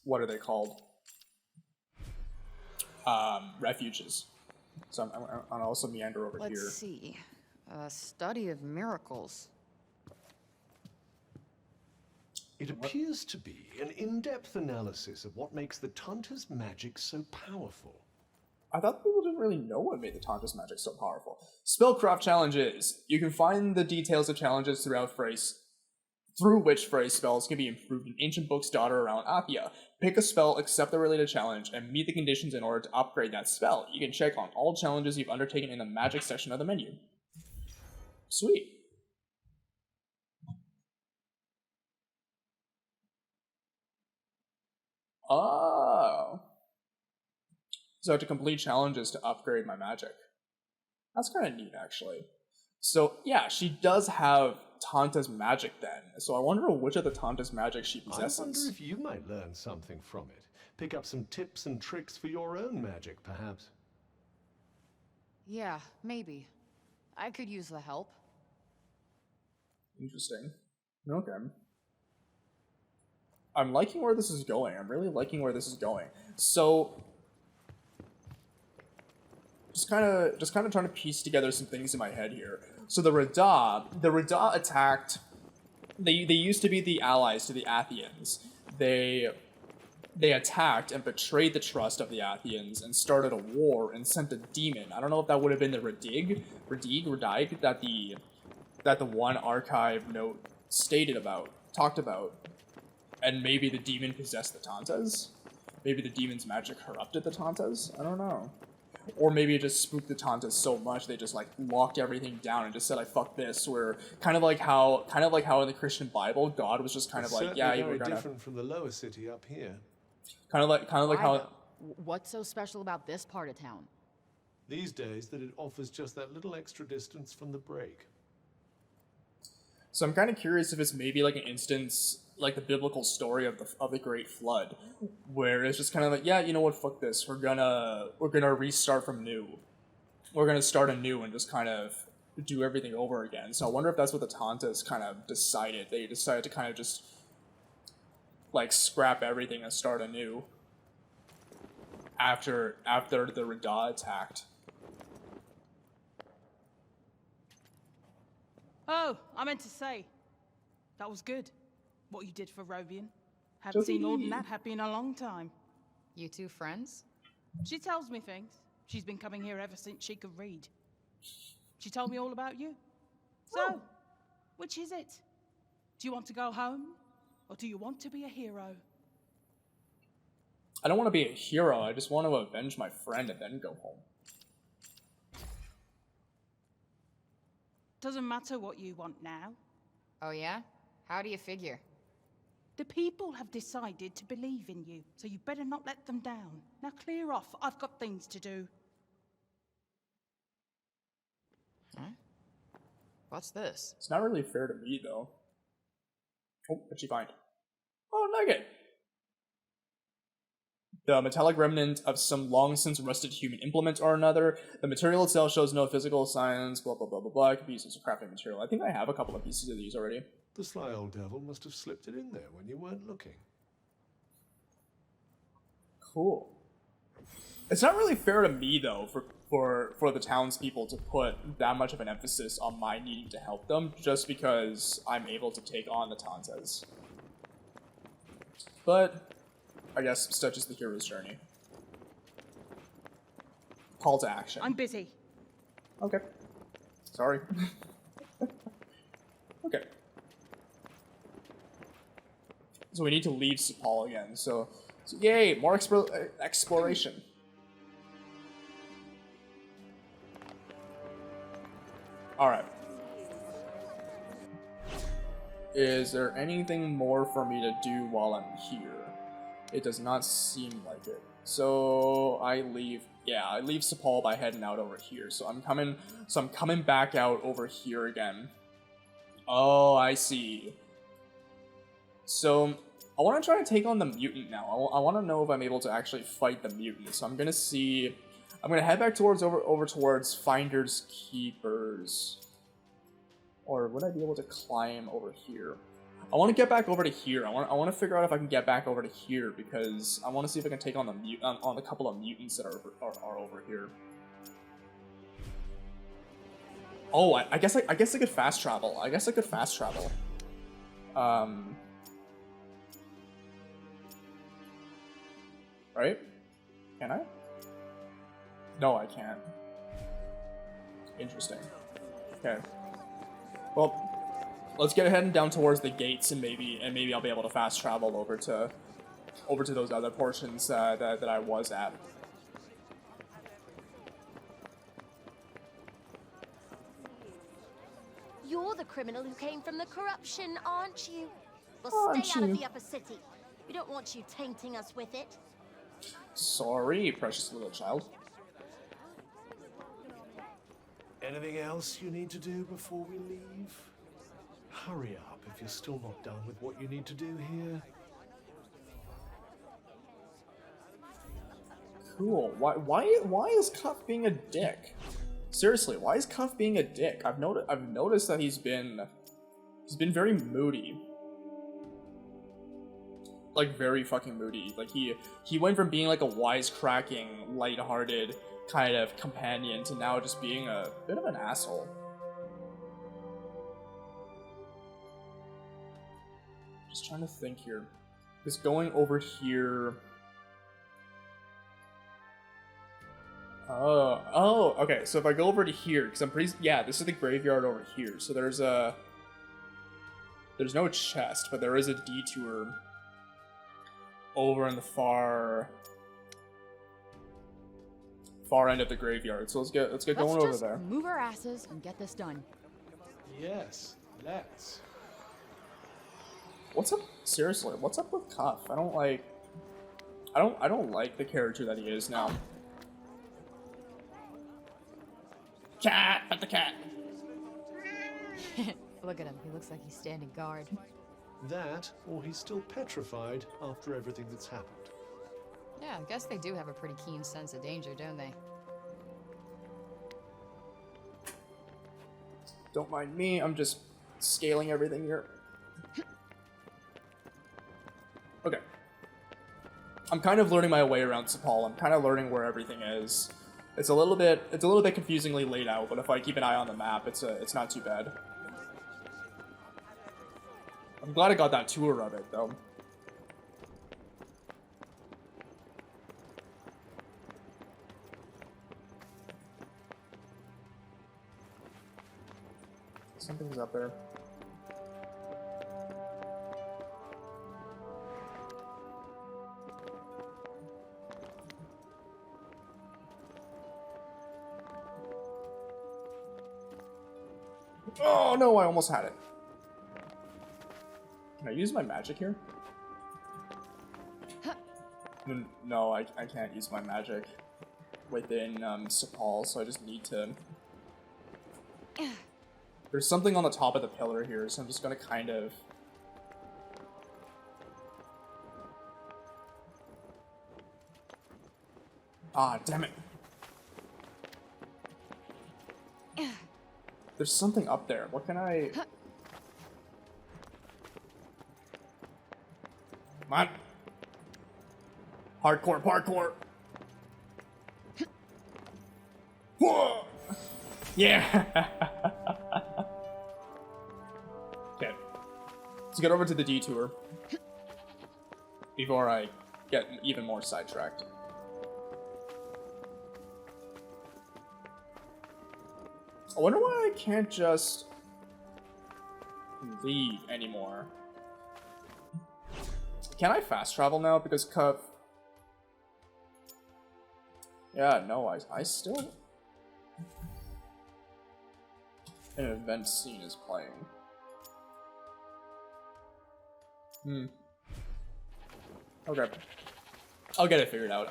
[SPEAKER 1] what are they called? Refuges. So I'm also meander over here.
[SPEAKER 6] Let's see. A study of miracles.
[SPEAKER 3] It appears to be an in-depth analysis of what makes the Tanta's magic so powerful.
[SPEAKER 1] I thought people didn't really know what made the Tanta's magic so powerful. Spellcraft challenges. You can find the details of challenges through which Frey spells can be improved in ancient books dotted around Athia. Pick a spell, accept the related challenge, and meet the conditions in order to upgrade that spell. You can check on all challenges you've undertaken in the magic section of the menu. Sweet. Oh. So to complete challenges to upgrade my magic. That's kind of neat, actually. So, yeah, she does have Tanta's magic then. So I wonder which of the Tanta's magic she possesses.
[SPEAKER 3] I wonder if you might learn something from it. Pick up some tips and tricks for your own magic, perhaps.
[SPEAKER 6] Yeah, maybe. I could use the help.
[SPEAKER 1] Interesting. Okay. I'm liking where this is going. I'm really liking where this is going. So, just kind of trying to piece together some things in my head here. So the Rada attacked. They used to be the allies to the Athians. They attacked and betrayed the trust of the Athians and started a war and sent a demon. I don't know if that would have been the Radig that the one archive note talked about. And maybe the demon possessed the Tantas? Maybe the demon's magic corrupted the Tantas? I don't know. Or maybe it just spooked the Tantas so much they just like locked everything down and just said, "I fuck this." Where kind of like how in the Christian Bible, God was just kind of like, "Yeah,
[SPEAKER 3] very
[SPEAKER 1] we're gonna."
[SPEAKER 3] different from the lower city up here.
[SPEAKER 1] Kind of like how.
[SPEAKER 6] What's so special about this part of town?
[SPEAKER 3] These days, that it offers just that little extra distance from the break.
[SPEAKER 1] So I'm kind of curious if it's maybe like an instance like the biblical story of the Great Flood, where it's just kind of like, yeah, you know what, fuck this, we're gonna restart from new, we're gonna start anew and just kind of do everything over again. So I wonder if that's what the Tantas kind of decided. They decided to kind of just like scrap everything and start anew after the Rada attacked.
[SPEAKER 9] Oh, I meant to say, that was good. What you did for Robian. Haven't seen Lord that happy in a long time.
[SPEAKER 6] You two friends?
[SPEAKER 9] She tells me things. She's been coming here ever since she could read. She told me all about you. So, which is it? Do you want to go home? Or do you want to be a hero?
[SPEAKER 1] I don't want to be a hero, I just want to avenge my friend and then go home.
[SPEAKER 9] Doesn't matter what you want now.
[SPEAKER 6] Oh yeah? How do you figure?
[SPEAKER 9] The people have decided to believe in you, so you better not let them down. Now clear off, I've got things to do.
[SPEAKER 6] Huh? What's this?
[SPEAKER 1] It's not really fair to me, though. Oh, what'd she find? Oh, nugget! The metallic remnant of some long-since-rusted human implement or another. The material itself shows no physical signs, blah, blah, blah, blah, blah. It could be used as a crafting material. I think I have a couple of pieces of these already.
[SPEAKER 3] The sly old devil must have slipped it in there when you weren't looking.
[SPEAKER 1] Cool. It's not really fair to me, though, for the townspeople to put that much of an emphasis on my needing to help them, just because I'm able to take on the Tantas. But I guess such is the hero's journey. Call to action.
[SPEAKER 9] I'm busy.
[SPEAKER 1] Okay. Sorry. Okay. So we need to leave Cipal again, so yay, more exploration. Alright. Is there anything more for me to do while I'm here? It does not seem like it. So I leave Cipal by heading out over here. So I'm coming back out over here again. Oh, I see. So I want to try to take on the mutant now. I want to know if I'm able to actually fight the mutant. So I'm gonna head back over towards Finder's Keepers. Or would I be able to climb over here? I want to get back over to here. I want to figure out if I can get back over to here because I want to see if I can take on the couple of mutants that are over here. Oh, I guess I could fast travel. Right? Can I? No, I can't. Interesting. Okay. Well, let's get heading down towards the gates, and maybe I'll be able to fast travel over to those other portions that I was at.
[SPEAKER 4] You're the criminal who came from the corruption, aren't you? Well, stay out of the upper city.
[SPEAKER 12] We don't want you tainting us with it.
[SPEAKER 1] Sorry, precious little child.
[SPEAKER 3] Anything else you need to do before we leave? Hurry up if you're still not done with what you need to do here.
[SPEAKER 1] Cool. Why is Cuff being a dick? Seriously, why is Cuff being a dick? I've noticed that he's been very moody. Like very fucking moody. Like he went from being like a wisecracking, lighthearted kind of companion to now just being a bit of an asshole. Just trying to think here. Because going over here. Oh, okay. So if I go over to here, because I'm pretty, yeah, this is the graveyard over here. So there's no chest, but there is a detour over in the far end of the graveyard. So let's get going over there.
[SPEAKER 6] Move our asses and get this done.
[SPEAKER 3] Yes, let's.
[SPEAKER 1] What's up? Seriously, what's up with Cuff? I don't like the character that he is now. Cat! Pet the cat!
[SPEAKER 6] Look at him. He looks like he's standing guard.
[SPEAKER 3] That, or he's still petrified after everything that's happened.
[SPEAKER 6] Yeah, I guess they do have a pretty keen sense of danger, don't they?
[SPEAKER 1] Don't mind me, I'm just scaling everything here. Okay. I'm kind of learning my way around Cipal. I'm kind of learning where everything is. It's a little bit confusingly laid out, but if I keep an eye on the map, it's not too bad. I'm glad I got that tour of it, though. Something's up there. Oh no, I almost had it. Can I use my magic here? No, I can't use my magic within Cipal, so I just need to... There's something on the top of the pillar here, so I'm just gonna kind of... Ah, damn it. There's something up there. What can I... Come on. Hardcore parkour. Whoa! Yeah! Okay. Let's get over to the detour before I get even more sidetracked. I wonder why I can't just leave anymore. Can I fast travel now? Because Cuff... Yeah, no, I still... An event scene is playing. Okay. I'll get it figured out.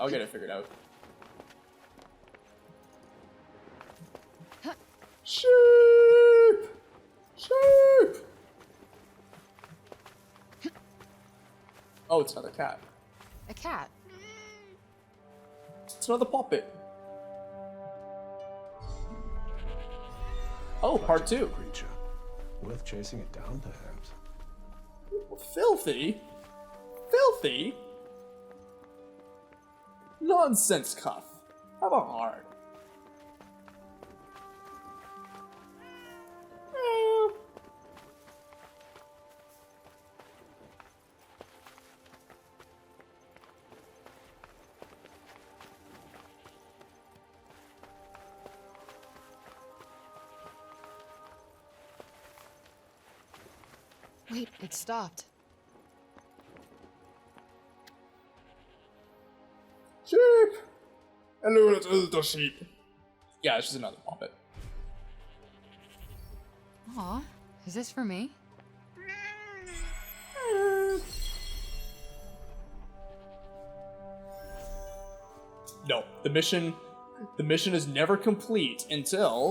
[SPEAKER 1] Sheep! Sheep! Oh, it's another cat.
[SPEAKER 6] A cat?
[SPEAKER 1] It's another puppet. Oh, part 2.
[SPEAKER 3] Creature. Worth chasing it down, perhaps.
[SPEAKER 1] Filthy? Filthy? Nonsense, Cuff. Have a heart.
[SPEAKER 6] Wait, it stopped.
[SPEAKER 1] Sheep! Hello, little sheep. Yeah, it's just another puppet.
[SPEAKER 6] Aw, is this for me?
[SPEAKER 1] No, the mission is never complete until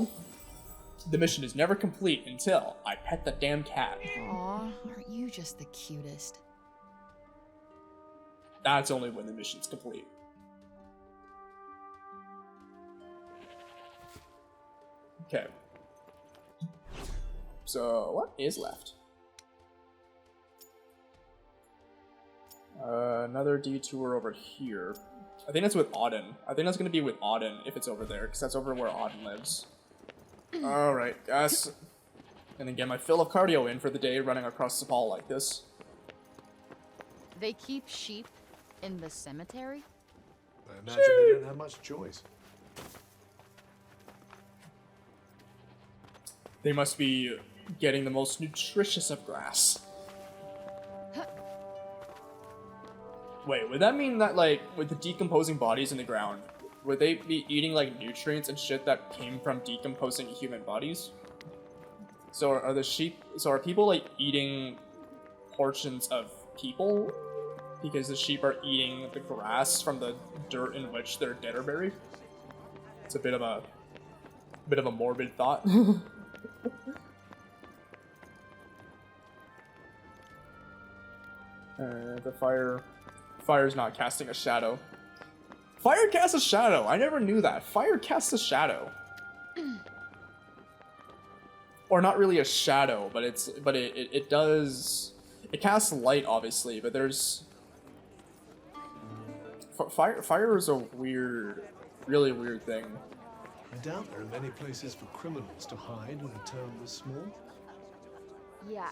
[SPEAKER 1] I pet the damn cat.
[SPEAKER 6] Aw, aren't you just the cutest?
[SPEAKER 1] That's only when the mission's complete. Okay. So, what is left? Another detour over here. I think that's with Auden. I think that's gonna be with Auden if it's over there, because that's over where Auden lives. Alright, guys. Gonna get my fill of cardio in for the day running across Cipal like this.
[SPEAKER 6] They keep sheep in the cemetery?
[SPEAKER 3] I imagine they don't have much choice.
[SPEAKER 1] They must be getting the most nutritious of grass. Wait, would that mean that, like, with the decomposing bodies in the ground, would they be eating, like, nutrients and shit that came from decomposing human bodies? So are people, like, eating portions of people? Because the sheep are eating the grass from the dirt in which their dead are buried? It's a bit of a morbid thought. The fire's not casting a shadow. Fire casts a shadow. I never knew that. Fire casts a shadow. Or not really a shadow, but it does. It casts light, obviously, but there's fire is a really weird thing.
[SPEAKER 3] I doubt there are many places for criminals to hide when a town was small.
[SPEAKER 6] Yeah,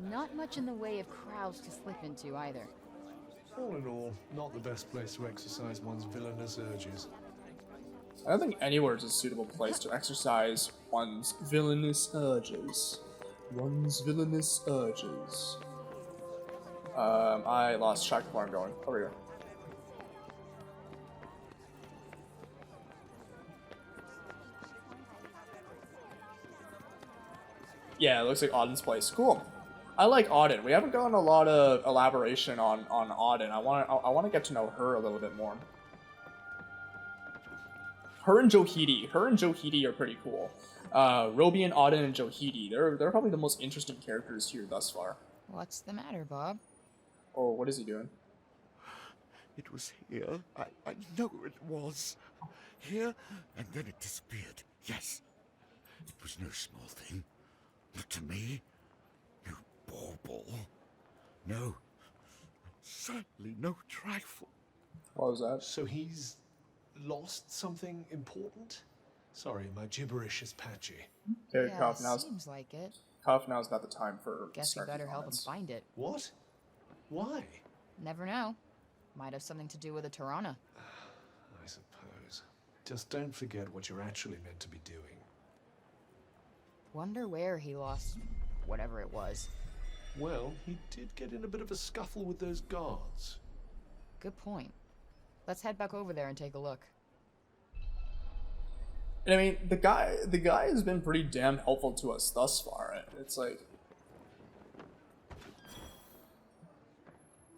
[SPEAKER 6] not much in the way of crowds to slip into either.
[SPEAKER 3] All in all, not the best place to exercise one's villainous urges.
[SPEAKER 1] I don't think anywhere is a suitable place to exercise one's villainous urges. I lost track of where I'm going. Over here. Yeah, it looks like Auden's place. Cool. I like Auden. We haven't gotten a lot of elaboration on Auden. I want to get to know her a little bit more. Her and Johidi are pretty cool. Robian, Auden, and Johidi. They're probably the most interesting characters here thus far.
[SPEAKER 6] What's the matter, Bob?
[SPEAKER 1] Oh, what is he doing?
[SPEAKER 7] It was here. I know it was. Here, and then it disappeared. Yes. It was no small thing. Not to me. No bauble. No. Certainly no trifle.
[SPEAKER 1] What was that?
[SPEAKER 3] So he's lost something important? Sorry, my gibberish is patchy.
[SPEAKER 1] Okay,
[SPEAKER 6] Yeah,
[SPEAKER 1] Cuff,
[SPEAKER 6] seems like it.
[SPEAKER 1] now's not the time for
[SPEAKER 6] Guess we better help him find it.
[SPEAKER 3] What? Why?
[SPEAKER 6] Never know. Might have something to do with a Tirana.
[SPEAKER 3] I suppose. Just don't forget what you're actually meant to be doing.
[SPEAKER 6] Wonder where he lost whatever it was.
[SPEAKER 3] Well, he did get in a bit of a scuffle with those guards.
[SPEAKER 6] Good point. Let's head back over there and take a look.
[SPEAKER 1] And I mean, the guy has been pretty damn helpful to us thus far. It's like,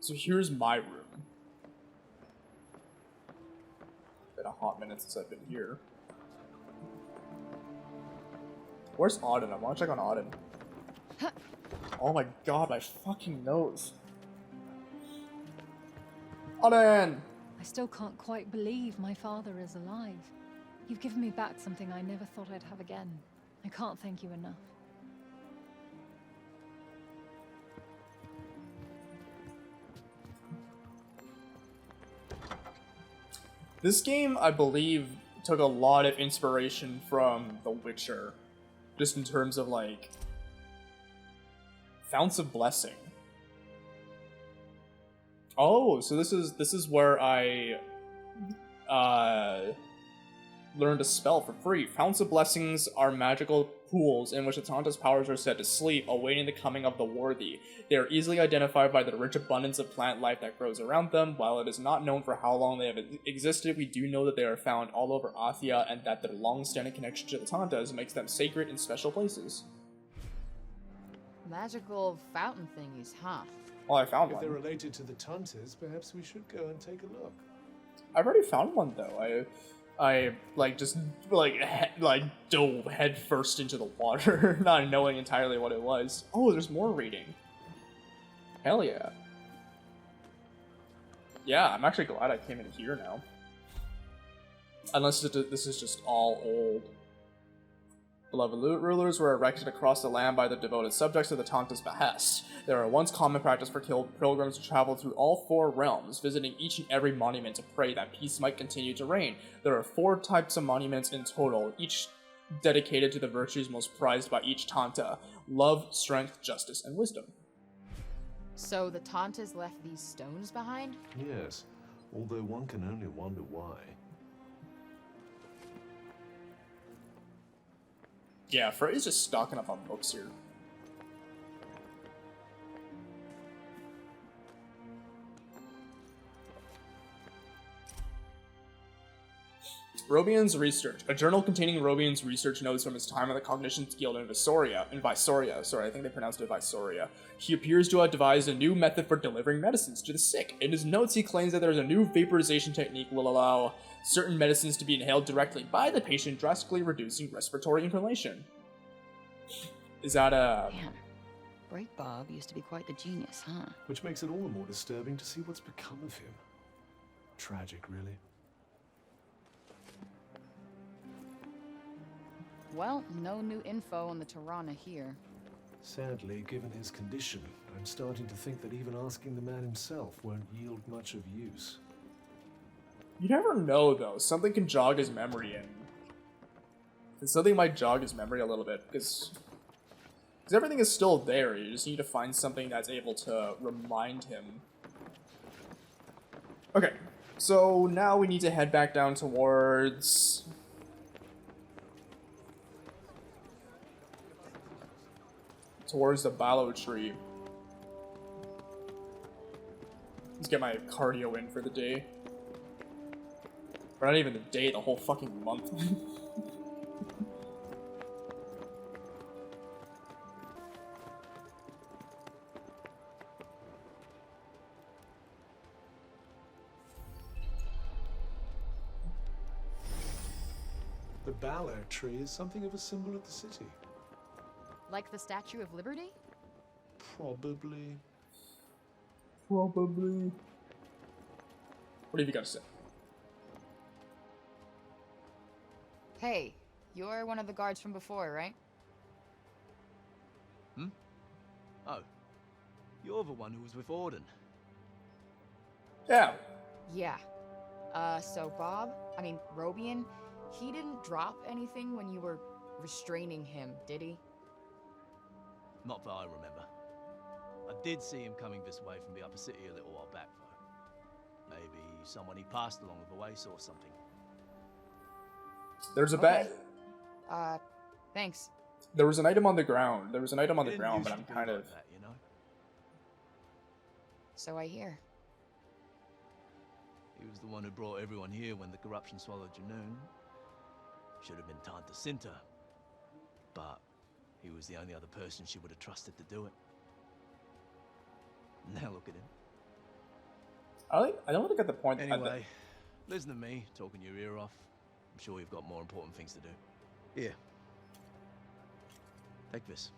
[SPEAKER 1] so here's my room. Been a hot minute since I've been here. Where's Auden? I want to check on Auden. Oh my god, my fucking nose. Auden!
[SPEAKER 13] I still can't quite believe my father is alive. You've given me back something I never thought I'd have again. I can't thank you enough.
[SPEAKER 1] This game, I believe, took a lot of inspiration from The Witcher. Just in terms of, like, Founts of Blessing. Oh, so this is where I learned a spell for free. Founts of Blessings are magical pools in which Atanta's powers are set to sleep, awaiting the coming of the worthy. They are easily identified by the rich abundance of plant life that grows around them. While it is not known for how long they have existed, we do know that they are found all over Athia and that their long-standing connection to the Tantas makes them sacred in special places.
[SPEAKER 6] Magical fountain thingies, huh?
[SPEAKER 1] Well, I found
[SPEAKER 3] If
[SPEAKER 1] one.
[SPEAKER 3] they're related to the Tantas, perhaps we should go and take a look.
[SPEAKER 1] I've already found one though. I like just like dove head first into the water, not knowing entirely what it was. Oh, there's more reading. Hell yeah. Yeah, I'm actually glad I came in here now. Unless this is just all old. Beloved rulers were erected across the land by the devoted subjects of the Tanta's behest. There were once common practice for pilgrims to travel through all 4 realms, visiting each and every monument to pray that peace might continue to reign. There are 4 types of monuments in total, each dedicated to the virtues most prized by each Tanta: love, strength, justice, and wisdom.
[SPEAKER 6] So the Tantas left these stones behind?
[SPEAKER 3] Yes, although one can only wonder why.
[SPEAKER 1] Yeah, Frey's just stocking up on books here. Robian's research. A journal containing Robian's research notes from his time at the Cognitions Guild in Visoria. Sorry, I think they pronounced it Visoria. He appears to have devised a new method for delivering medicines to the sick. In his notes, he claims that there's a new vaporization technique will allow certain medicines to be inhaled directly by the patient, drastically reducing respiratory inhalation. Is that a...
[SPEAKER 11] Man, Break Bob used to be quite the genius, huh?
[SPEAKER 3] Which makes it all the more disturbing to see what's become of him. Tragic, really.
[SPEAKER 6] Well, no new info on the Tirana here.
[SPEAKER 3] Sadly, given his condition, I'm starting to think that even asking the man himself won't yield much of use.
[SPEAKER 1] You never know, though. Something can jog his memory and something might jog his memory a little bit, because everything is still there. You just need to find something that's able to remind him. Okay, so now we need to head back down towards... the Ballow Tree. Let's get my cardio in for the day. Or not even the day, the whole fucking month.
[SPEAKER 3] The Ballow Tree is something of a symbol of the city.
[SPEAKER 6] Like the Statue of Liberty?
[SPEAKER 3] Probably.
[SPEAKER 1] What have you got to say?
[SPEAKER 6] Hey, you're one of the guards from before, right?
[SPEAKER 5] Oh, you're the one who was with Orden.
[SPEAKER 1] Yeah.
[SPEAKER 6] Yeah. So Robian, he didn't drop anything when you were restraining him, did he?
[SPEAKER 5] Not that I remember. I did see him coming this way from the upper city a little while back, though. Maybe someone he passed along the way saw something.
[SPEAKER 1] There's a bag.
[SPEAKER 6] Thanks.
[SPEAKER 1] There was an item on the ground. But I'm kind of...
[SPEAKER 5] that, you know?
[SPEAKER 6] So I hear.
[SPEAKER 5] He was the one who brought everyone here when the corruption swallowed Janoon. Should have been Tanta Cinta. But he was the only other person she would have trusted to do it. Now look at him.
[SPEAKER 1] I don't think at the point...
[SPEAKER 5] Anyway, listen to me talking your ear off. I'm sure you've got more important things to do. Here. Take this.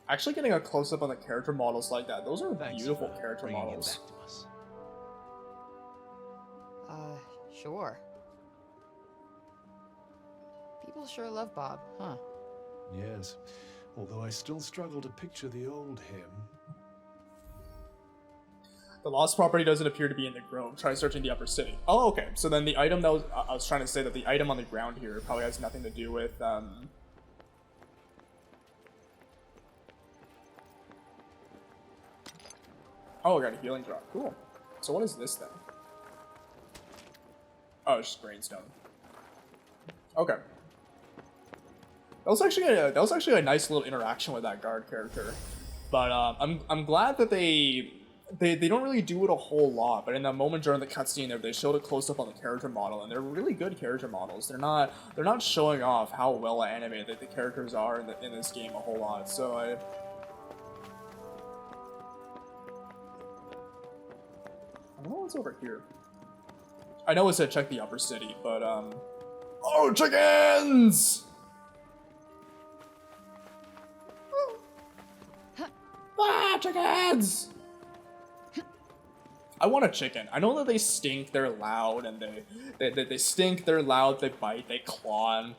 [SPEAKER 1] Actually getting a close-up on the character models like that, those are
[SPEAKER 5] Thanks
[SPEAKER 1] beautiful
[SPEAKER 5] for
[SPEAKER 1] character
[SPEAKER 5] bringing
[SPEAKER 1] models.
[SPEAKER 5] it back to us.
[SPEAKER 6] Sure. People sure love Bob, huh?
[SPEAKER 3] Yes, although I still struggle to picture the old him.
[SPEAKER 1] The lost property doesn't appear to be in the grove. Try searching the upper city. Oh, okay. So then the item that I was trying to say that the item on the ground here probably has nothing to do with, Oh, I got a healing drop. Cool. So what is this then? Oh, it's just Brainstone. Okay. That was actually a nice little interaction with that guard character. But I'm glad that they don't really do it a whole lot, but in that moment during the cutscene there, they showed a close-up on the character model, and they're really good character models. They're not showing off how well animated the characters are in this game a whole lot, so I don't know what's over here. I know it said check the upper city, but oh, chickens! Ah, chickens! I want a chicken. I know that they stink, they're loud, and they stink, they're loud, they bite, they claw, and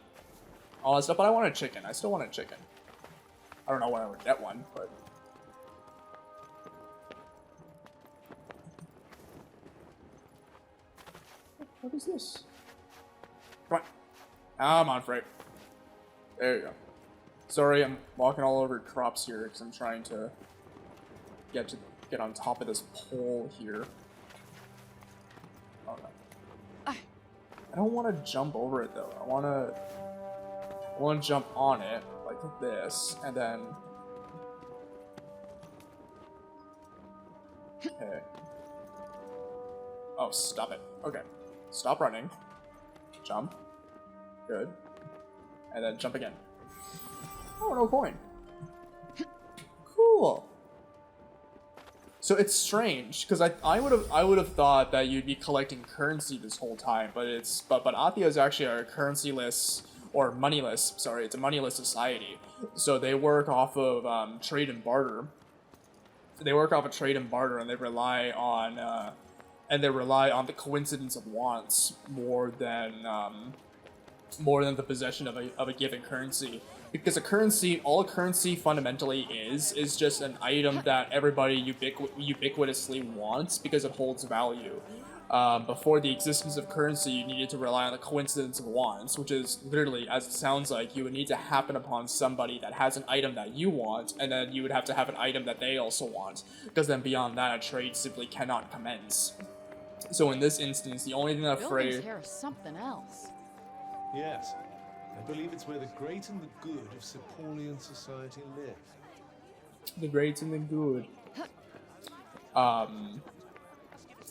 [SPEAKER 1] all that stuff, but I want a chicken. I still want a chicken. I don't know when I would get one, but... What is this? Come on, Frey. There you go. Sorry, I'm walking all over crops here because I'm trying to get on top of this pole here. Oh no. I don't want to jump over it though. I want to jump on it like this, and then. Okay. Oh, stop it. Okay. Stop running. Jump. Good. And then jump again. Oh, no coin. Cool. So it's strange because I would have thought that you'd be collecting currency this whole time, but Athia is actually a currency-less or moneyless. Sorry, it's a moneyless society. So they work off of trade and barter. They work off of trade and barter, and they rely on the coincidence of wants more than the possession of a given currency. Because all a currency fundamentally is just an item that everybody ubiquitously wants because it holds value. Before the existence of currency, you needed to rely on the coincidence of wants, which is literally, as it sounds like, you would need to happen upon somebody that has an item that you want, and then you would have to have an item that they also want, because then beyond that, a trade simply cannot commence. So in this instance, the only thing that Frey...
[SPEAKER 6] Buildings here is something else.
[SPEAKER 3] Yes. I believe it's where the great and the good of Cipalian society live.
[SPEAKER 1] The great and the good.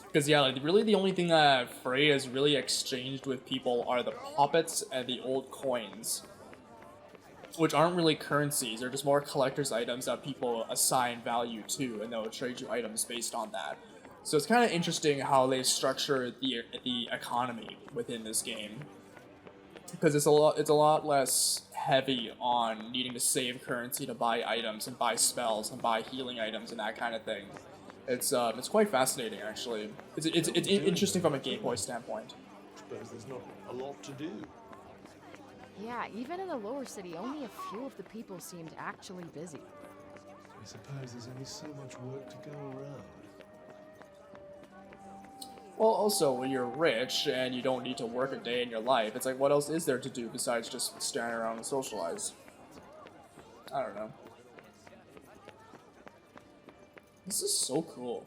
[SPEAKER 1] Because yeah, like really the only thing that Frey has really exchanged with people are the puppets and the old coins. Which aren't really currencies, they're just more collector's items that people assign value to, and they'll trade you items based on that. So it's kind of interesting how they structure the economy within this game. Because it's a lot less heavy on needing to save currency to buy items and buy spells and buy healing items and that kind of thing. It's quite fascinating actually. It's interesting from a gameplay standpoint.
[SPEAKER 3] I suppose there's not a lot to do.
[SPEAKER 6] Yeah, even in the lower city, only a few of the people seemed actually busy.
[SPEAKER 3] I suppose there's only so much work to go around.
[SPEAKER 1] Well, also, when you're rich and you don't need to work a day in your life, it's like, what else is there to do besides just stand around and socialize? I don't know. This is so cool.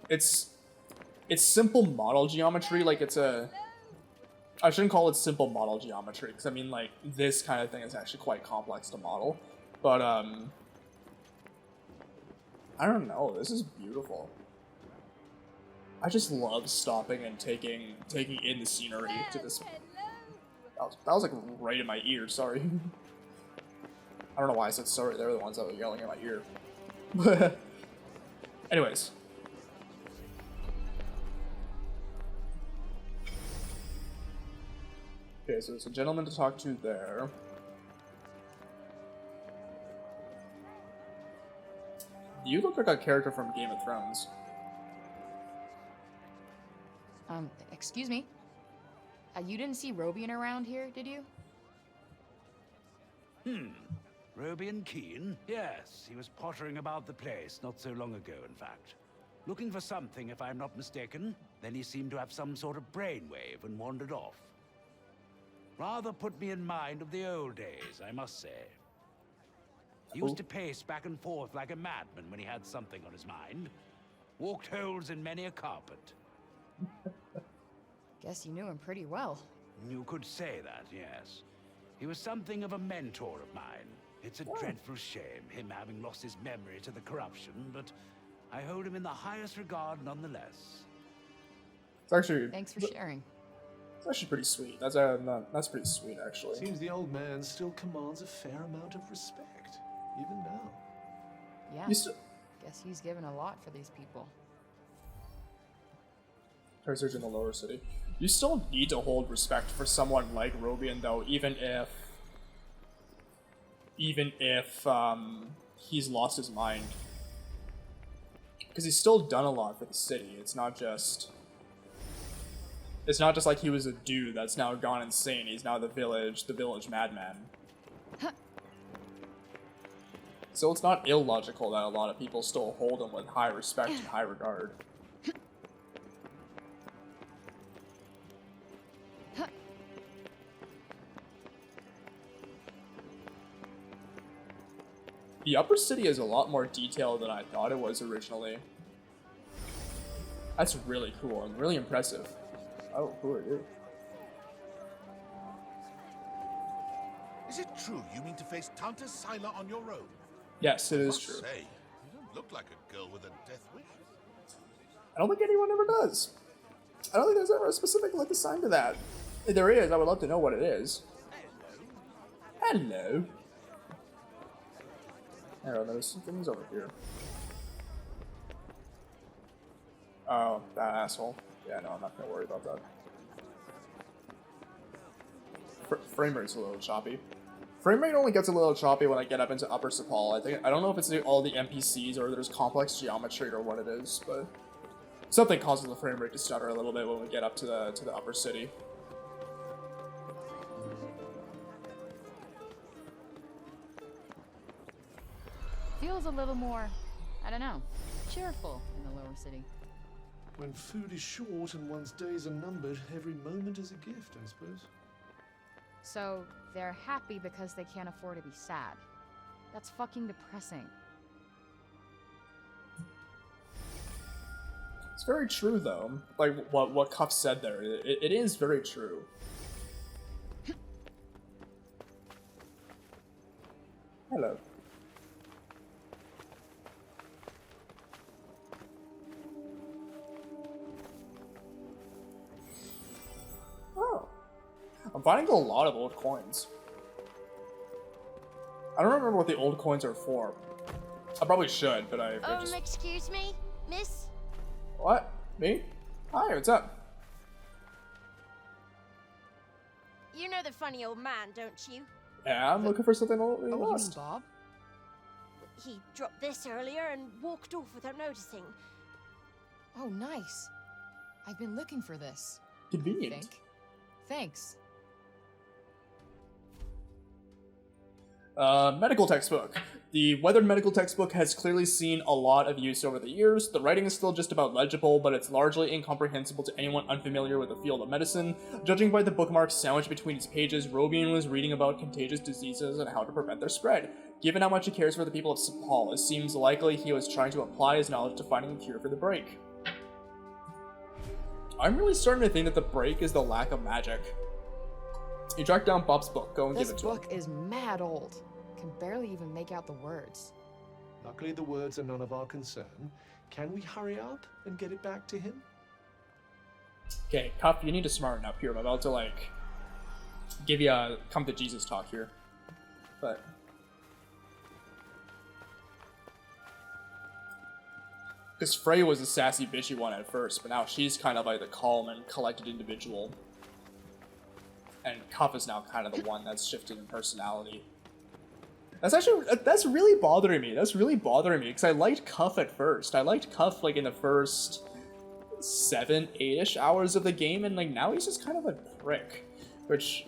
[SPEAKER 1] It's simple model geometry, like it's a... I shouldn't call it simple model geometry, because I mean, like, this kind of thing is actually quite complex to model. But, I don't know, this is beautiful. I just love stopping and taking in the scenery to this. That was like right in my ear. Sorry. I don't know why I said sorry. They're the ones that were yelling in my ear. Anyways. Okay, so there's a gentleman to talk to there. You look like a character from Game of Thrones.
[SPEAKER 6] Excuse me? You didn't see Robian around here, did you?
[SPEAKER 14] Robian Keen? Yes, he was pottering about the place not so long ago, in fact. Looking for something, if I'm not mistaken. Then he seemed to have some sort of brainwave and wandered off. Rather put me in mind of the old days, I must say. He used to pace back and forth like a madman when he had something on his mind. Walked holes in many a carpet.
[SPEAKER 6] Guess you knew him pretty well.
[SPEAKER 14] You could say that, yes. He was something of a mentor of mine. It's a dreadful shame, him having lost his memory to the corruption, but I hold him in the highest regard nonetheless.
[SPEAKER 1] It's actually...
[SPEAKER 6] Thanks for sharing.
[SPEAKER 1] It's actually pretty sweet. That's pretty sweet, actually.
[SPEAKER 3] Seems the old man still commands a fair amount of respect, even now.
[SPEAKER 6] Yeah. Guess he's given a lot for these people.
[SPEAKER 1] Research in the lower city. You still need to hold respect for someone like Robian, though, even if he's lost his mind. Because he's still done a lot for the city. It's not just like he was a dude that's now gone insane. He's now the village madman. So it's not illogical that a lot of people still hold him with high respect and high regard. The upper city is a lot more detailed than I thought it was originally. That's really cool and really impressive. Oh, who are you?
[SPEAKER 7] Is it true you mean to face Tanta Sila on your own?
[SPEAKER 1] Yes, it is true.
[SPEAKER 7] Say, you don't look like a girl with a death wish.
[SPEAKER 1] I don't think anyone ever does. I don't think there's ever a specific look assigned to that. If there is, I would love to know what it is. Hello. Oh, there's some things over here. Oh, that asshole. Yeah, no, I'm not gonna worry about that. Frame rate's a little choppy. Frame rate only gets a little choppy when I get up into Upper Cipal. I don't know if it's all the NPCs or there's complex geometry or what it is, but something causes the frame rate to stutter a little bit when we get up to the upper city.
[SPEAKER 6] Feels a little more, I don't know, cheerful in the lower city.
[SPEAKER 3] When food is short and one's days are numbered, every moment is a gift, I suppose.
[SPEAKER 6] So they're happy because they can't afford to be sad. That's fucking depressing.
[SPEAKER 1] It's very true, though. Like what Cuff said there, it is very true. Hello. Oh. I'm finding a lot of old coins. I don't remember what the old coins are for. I probably should, but I just...
[SPEAKER 12] excuse me, miss?
[SPEAKER 1] What? Me? Hi, what's up?
[SPEAKER 12] You know the funny old man, don't you?
[SPEAKER 1] Yeah, I'm looking for something old we
[SPEAKER 6] Oh,
[SPEAKER 1] lost.
[SPEAKER 6] you mean Bob?
[SPEAKER 12] He dropped this earlier and walked off without noticing.
[SPEAKER 6] Oh, nice. I've been looking for this.
[SPEAKER 1] Convenient.
[SPEAKER 6] Thanks.
[SPEAKER 1] Medical textbook. The weathered medical textbook has clearly seen a lot of use over the years. The writing is still just about legible, but it's largely incomprehensible to anyone unfamiliar with the field of medicine. Judging by the bookmarks sandwiched between its pages, Robian was reading about contagious diseases and how to prevent their spread. Given how much he cares for the people of Cipal, it seems likely he was trying to apply his knowledge to finding a cure for the break. I'm really starting to think that the break is the lack of magic. You track down Bob's book, go and give it to him.
[SPEAKER 6] This book is mad old. Can barely even make out the words.
[SPEAKER 3] Luckily, the words are none of our concern. Can we hurry up and get it back to him?
[SPEAKER 1] Okay, Cuff, you need to smarten up here. I'm about to, like, give you a come to Jesus talk here. But... because Frey was the sassy, bitchy one at first, but now she's kind of like the calm and collected individual. And Cuff is now kind of the one that's shifted in personality. That's really bothering me. That's really bothering me, because I liked Cuff at first. I liked Cuff, like, in the first 7, 8-ish hours of the game, and, like, now he's just kind of a prick. Which...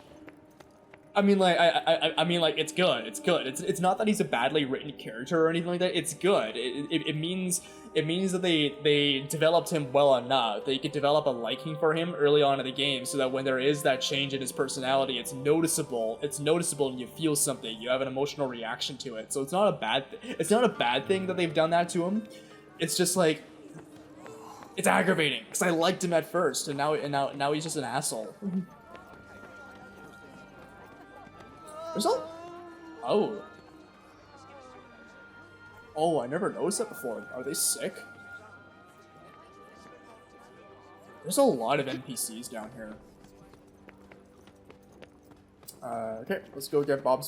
[SPEAKER 1] I mean, like, I mean, like, it's good. It's good. It's not that he's a badly written character or anything like that. It's good. It means that they developed him well enough that you could develop a liking for him early on in the game, so that when there is that change in his personality, it's noticeable. It's noticeable, and you feel something. You have an emotional reaction to it. So it's not a bad thing that they've done that to him. It's just like, it's aggravating because I liked him at first, and now he's just an asshole. There's a... Oh. Oh, I never noticed that before. Are they sick? There's a lot of NPCs down here. Okay, let's go get Bob.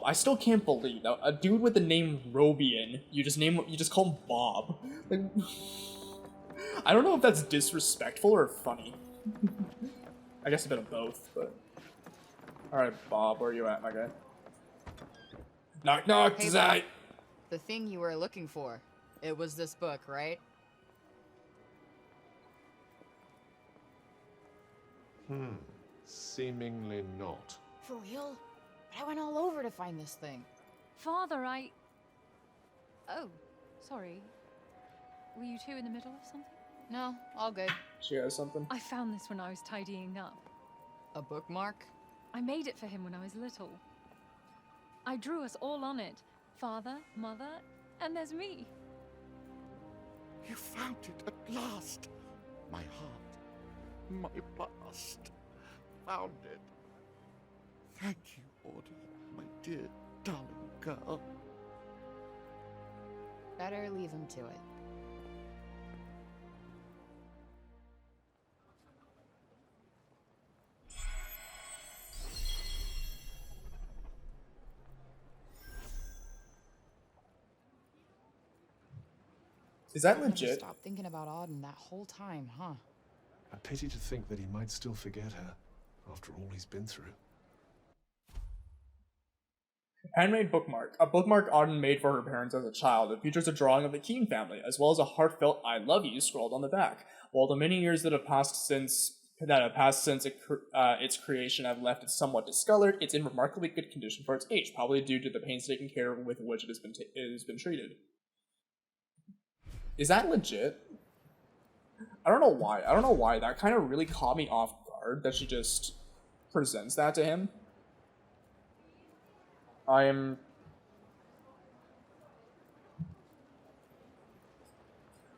[SPEAKER 1] I still can't believe that a dude with the name Robian, you just call him Bob. Like, I don't know if that's disrespectful or funny. I guess a bit of both, but... Alright, Bob, where are you at, my guy? Knock knock,
[SPEAKER 6] Hey,
[SPEAKER 1] Zai!
[SPEAKER 6] Bob. The thing you were looking for. It was this book, right?
[SPEAKER 3] Seemingly not.
[SPEAKER 6] For real? But I went all over to find this thing.
[SPEAKER 13] Father, Oh, sorry. Were you two in the middle of something?
[SPEAKER 6] No, all good.
[SPEAKER 1] She has something?
[SPEAKER 13] I found this when I was tidying up.
[SPEAKER 6] A bookmark?
[SPEAKER 13] I made it for him when I was little. I drew us all on it. Father, mother, and there's me.
[SPEAKER 7] You found it at last. My heart, my past. Found it. Thank you, Audie, my dear, darling girl.
[SPEAKER 6] Better leave him to it.
[SPEAKER 1] Is that
[SPEAKER 6] Never
[SPEAKER 1] legit?
[SPEAKER 6] stopped thinking about Auden that whole time, huh?
[SPEAKER 3] A pity to think that he might still forget her after all he's been through.
[SPEAKER 1] Handmade bookmark. A bookmark Auden made for her parents as a child. It features a drawing of the Keene family, as well as a heartfelt "I love you" scrawled on the back. While the many years that have passed since its creation have left it somewhat discolored, it's in remarkably good condition for its age, probably due to the painstaking care with which it has been treated. Is that legit? I don't know why. I don't know why. That kind of really caught me off guard that she just presents that to him. I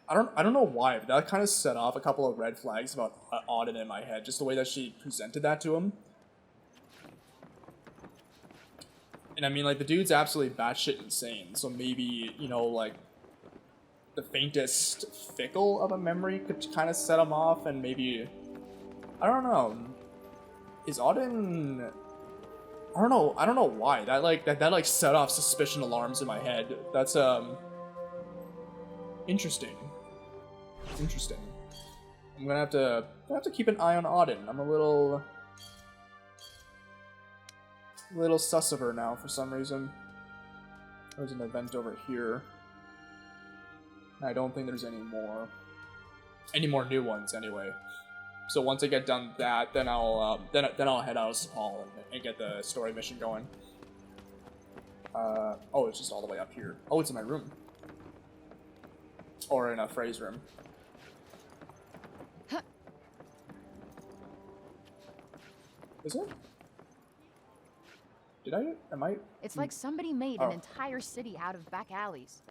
[SPEAKER 1] don't know why, but that kind of set off a couple of red flags about Auden in my head, just the way that she presented that to him. And I mean, like, the dude's absolutely batshit insane, so maybe, you know, like, the faintest fickle of a memory could kind of set him off, and maybe... I don't know. Is Auden... I don't know why. That set off suspicion alarms in my head. That's, interesting. Interesting. I'm gonna have to keep an eye on Auden. I'm a little sus of her now for some reason. There's an event over here. I don't think there's any more new ones anyway. So once I get done that, then I'll head out of Cipal and get the story mission going. Oh, it's just all the way up here. Oh, it's in my room. Or in Frey's room. Is it? Am I?
[SPEAKER 6] It's like somebody made an entire city out of back alleys.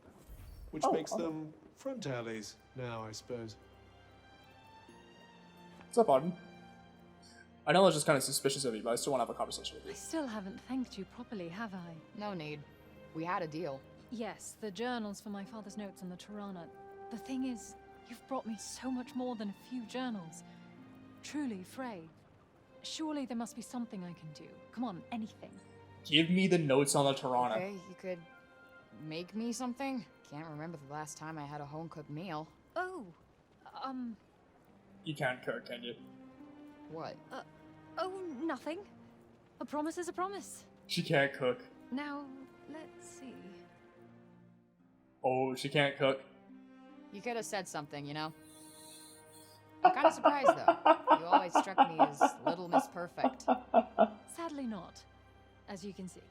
[SPEAKER 3] Which makes them front alleys now, I suppose.
[SPEAKER 1] What's up, Auden? I know I was just kind of suspicious of you, but I still want to have a conversation with you.
[SPEAKER 13] I still haven't thanked you properly, have I?
[SPEAKER 6] No need. We had a deal.
[SPEAKER 13] Yes, the journals for my father's notes on the Tirana. The thing is, you've brought me so much more than a few journals. Truly, Frey. Surely there must be something I can do. Come on, anything.
[SPEAKER 1] Give me the notes on the Tirana.
[SPEAKER 6] Okay, you could make me something? Can't remember the last time I had a home-cooked meal.
[SPEAKER 13] Oh,
[SPEAKER 1] You can't cook, can you?
[SPEAKER 6] What?
[SPEAKER 13] Oh, nothing. A promise is a promise.
[SPEAKER 1] She can't cook.
[SPEAKER 13] Now, let's see.
[SPEAKER 1] Oh, she can't cook.
[SPEAKER 6] You could have said something, you know? I'm kind of surprised, though. You always struck me as Little Miss Perfect.
[SPEAKER 13] Sadly not, as you can see.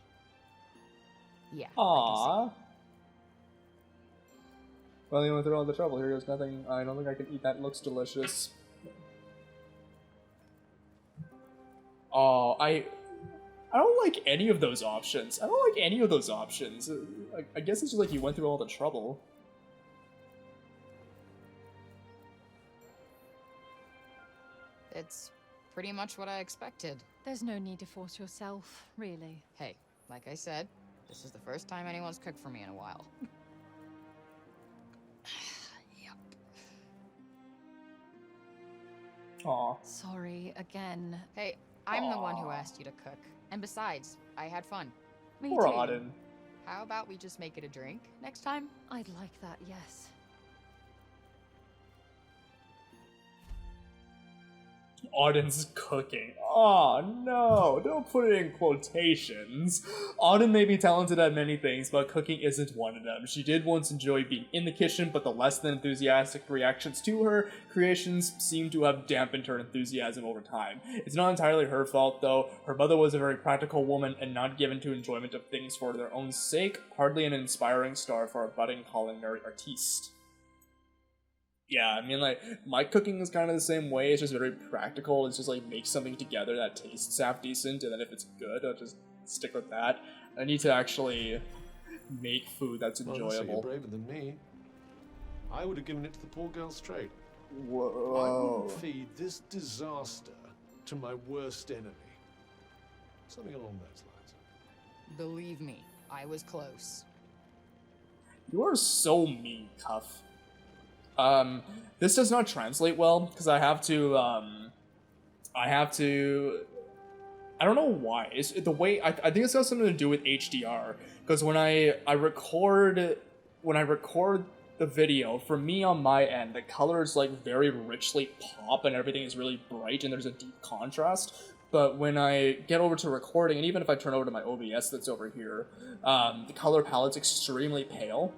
[SPEAKER 6] Yeah.
[SPEAKER 1] Aww. Well, you went through all the trouble. Here goes nothing. I don't think I can eat that. It looks delicious. Oh, I don't like any of those options. I don't like any of those options. I guess it's just like you went through all the trouble.
[SPEAKER 6] It's pretty much what I expected.
[SPEAKER 13] There's no need to force yourself, really.
[SPEAKER 6] Hey, like I said, this is the first time anyone's cooked for me in a while. Yep.
[SPEAKER 1] Aw.
[SPEAKER 13] Sorry, again.
[SPEAKER 6] Hey, I'm the one who asked you to cook. And besides, I had fun.
[SPEAKER 13] Me
[SPEAKER 1] Poor
[SPEAKER 13] too.
[SPEAKER 1] Auden.
[SPEAKER 6] How about we just make it a drink next time?
[SPEAKER 13] I'd like that, yes.
[SPEAKER 1] Auden's cooking. Oh no, don't put it in quotations. Auden may be talented at many things, but cooking isn't one of them. She did once enjoy being in the kitchen, but the less than enthusiastic reactions to her creations seem to have dampened her enthusiasm over time. It's not entirely her fault though. Her mother was a very practical woman and not given to enjoyment of things for their own sake, hardly an inspiring star for a budding culinary artiste. Yeah, I mean, like, my cooking is kind of the same way. It's just very practical. It's just, like, make something together that tastes half decent, and then if it's good, I'll just stick with that. I need to actually make food that's enjoyable.
[SPEAKER 3] Honestly, you're braver than me. I would have given it to the poor girl straight.
[SPEAKER 1] Whoa.
[SPEAKER 3] I wouldn't feed this disaster to my worst enemy. Something along those lines.
[SPEAKER 6] Believe me, I was close.
[SPEAKER 1] You are so mean, Cuff. This does not translate well, because I don't know why. It's the way, I think it's got something to do with HDR, because when I record the video, for me on my end, the colors like very richly pop and everything is really bright and there's a deep contrast. But when I get over to recording, and even if I turn over to my OBS that's over here, the color palette's extremely pale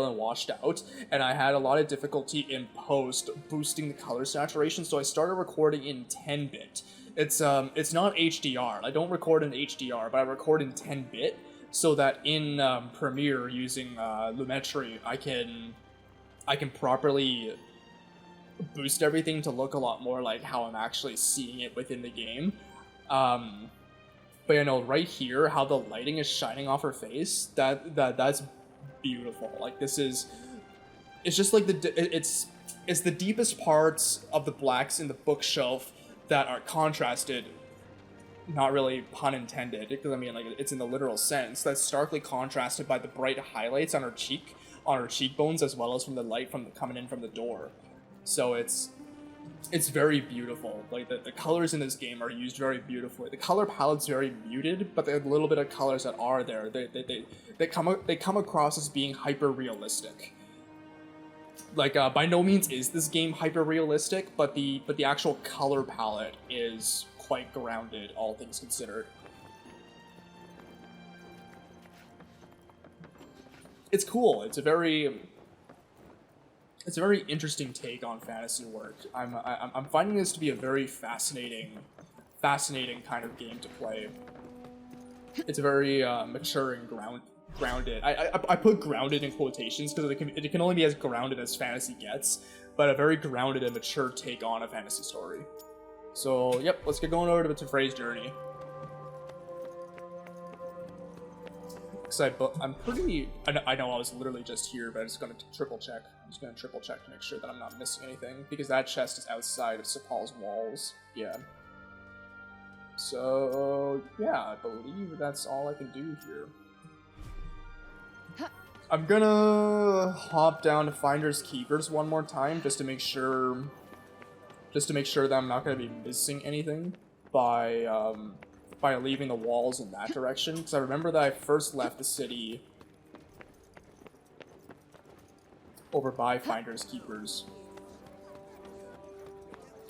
[SPEAKER 1] and washed out, and I had a lot of difficulty in post boosting the color saturation, so I started recording in 10-bit. It's not HDR. I don't record in HDR, but I record in 10-bit, so that in Premiere using Lumetri, I can properly boost everything to look a lot more like how I'm actually seeing it within the game. But you know, right here, how the lighting is shining off her face, that's beautiful. Like, this is, it's just like it's the deepest parts of the blacks in the bookshelf that are contrasted, not really pun intended, because I mean, like, it's in the literal sense, that's starkly contrasted by the bright highlights on her cheekbones, as well as from the light coming in from the door. So it's very beautiful. Like, the colors in this game are used very beautifully. The color palette's very muted, but the little bit of colors that are there, they come across as being hyper realistic. Like, by no means is this game hyper realistic, but the actual color palette is quite grounded, all things considered. It's cool. It's a very interesting take on fantasy work. I'm finding this to be a very fascinating kind of game to play. It's very mature and grounded. I put grounded in quotations because it can only be as grounded as fantasy gets, but a very grounded and mature take on a fantasy story. So, yep, let's get going over to Frey's journey. Because I know I was literally just here, but I'm just going to triple check. I'm just going to triple check to make sure that I'm not missing anything, because that chest is outside of Cipal's walls. Yeah. So, yeah, I believe that's all I can do here. I'm gonna hop down to Finders Keepers one more time, just to make sure that I'm not gonna be missing anything by leaving the walls in that direction, because I remember that I first left the city over by Finders Keepers.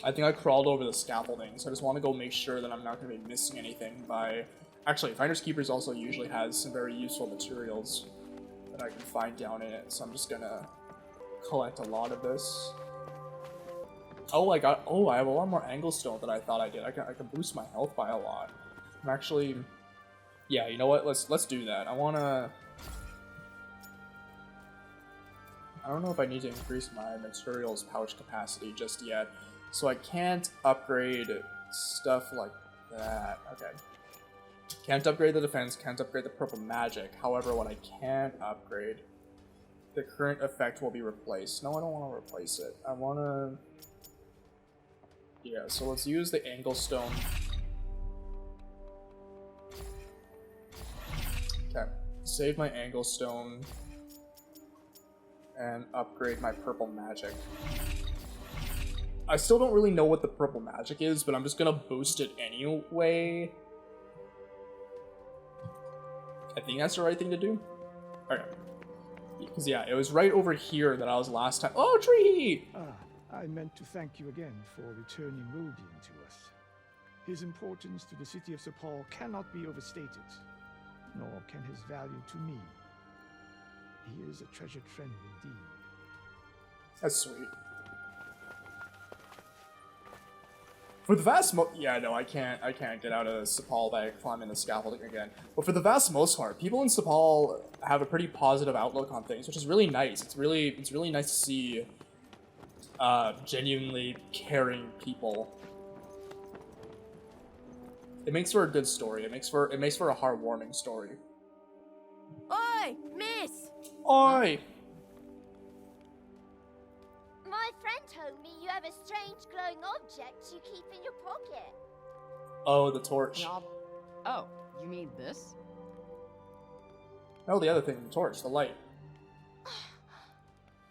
[SPEAKER 1] I think I crawled over the scaffolding, so I just want to go make sure that I'm not going to be missing anything by... Actually, Finders Keepers also usually has some very useful materials that I can find down in it, so I'm just going to collect a lot of this. Oh, I have a lot more Anglestone than I thought I did. I can boost my health by a lot. I'm actually... Yeah, you know what? Let's do that. I don't know if I need to increase my materials pouch capacity just yet, so I can't upgrade stuff like that. Okay. Can't upgrade the defense, can't upgrade the purple magic. However, what I can upgrade, the current effect will be replaced. No, I don't want to replace it. I want to... Yeah, so let's use the Anglestone. Okay, save my Anglestone and upgrade my purple magic. I still don't really know what the purple magic is, but I'm just gonna boost it anyway. I think that's the right thing to do. Okay. Because yeah, it was right over here that I was last time. Oh, tree!
[SPEAKER 15] I I meant to thank you again for returning Rubian to us. His importance to the city of Cipal cannot be overstated, nor can his value to me. He is a treasured friend indeed.
[SPEAKER 1] That's sweet. For the vast yeah, no, I can't get out of Cipal by climbing the scaffolding again. But for the vast most part, people in Cipal have a pretty positive outlook on things, which is really nice. It's really nice to see genuinely caring people. It makes for a good story. It makes for a heartwarming story.
[SPEAKER 12] Oi, miss!
[SPEAKER 1] Oi!
[SPEAKER 4] My friend told me you have a strange glowing object you keep in your pocket.
[SPEAKER 1] Oh, the torch.
[SPEAKER 6] Oh, you mean this?
[SPEAKER 1] No, the other thing, the torch, the light.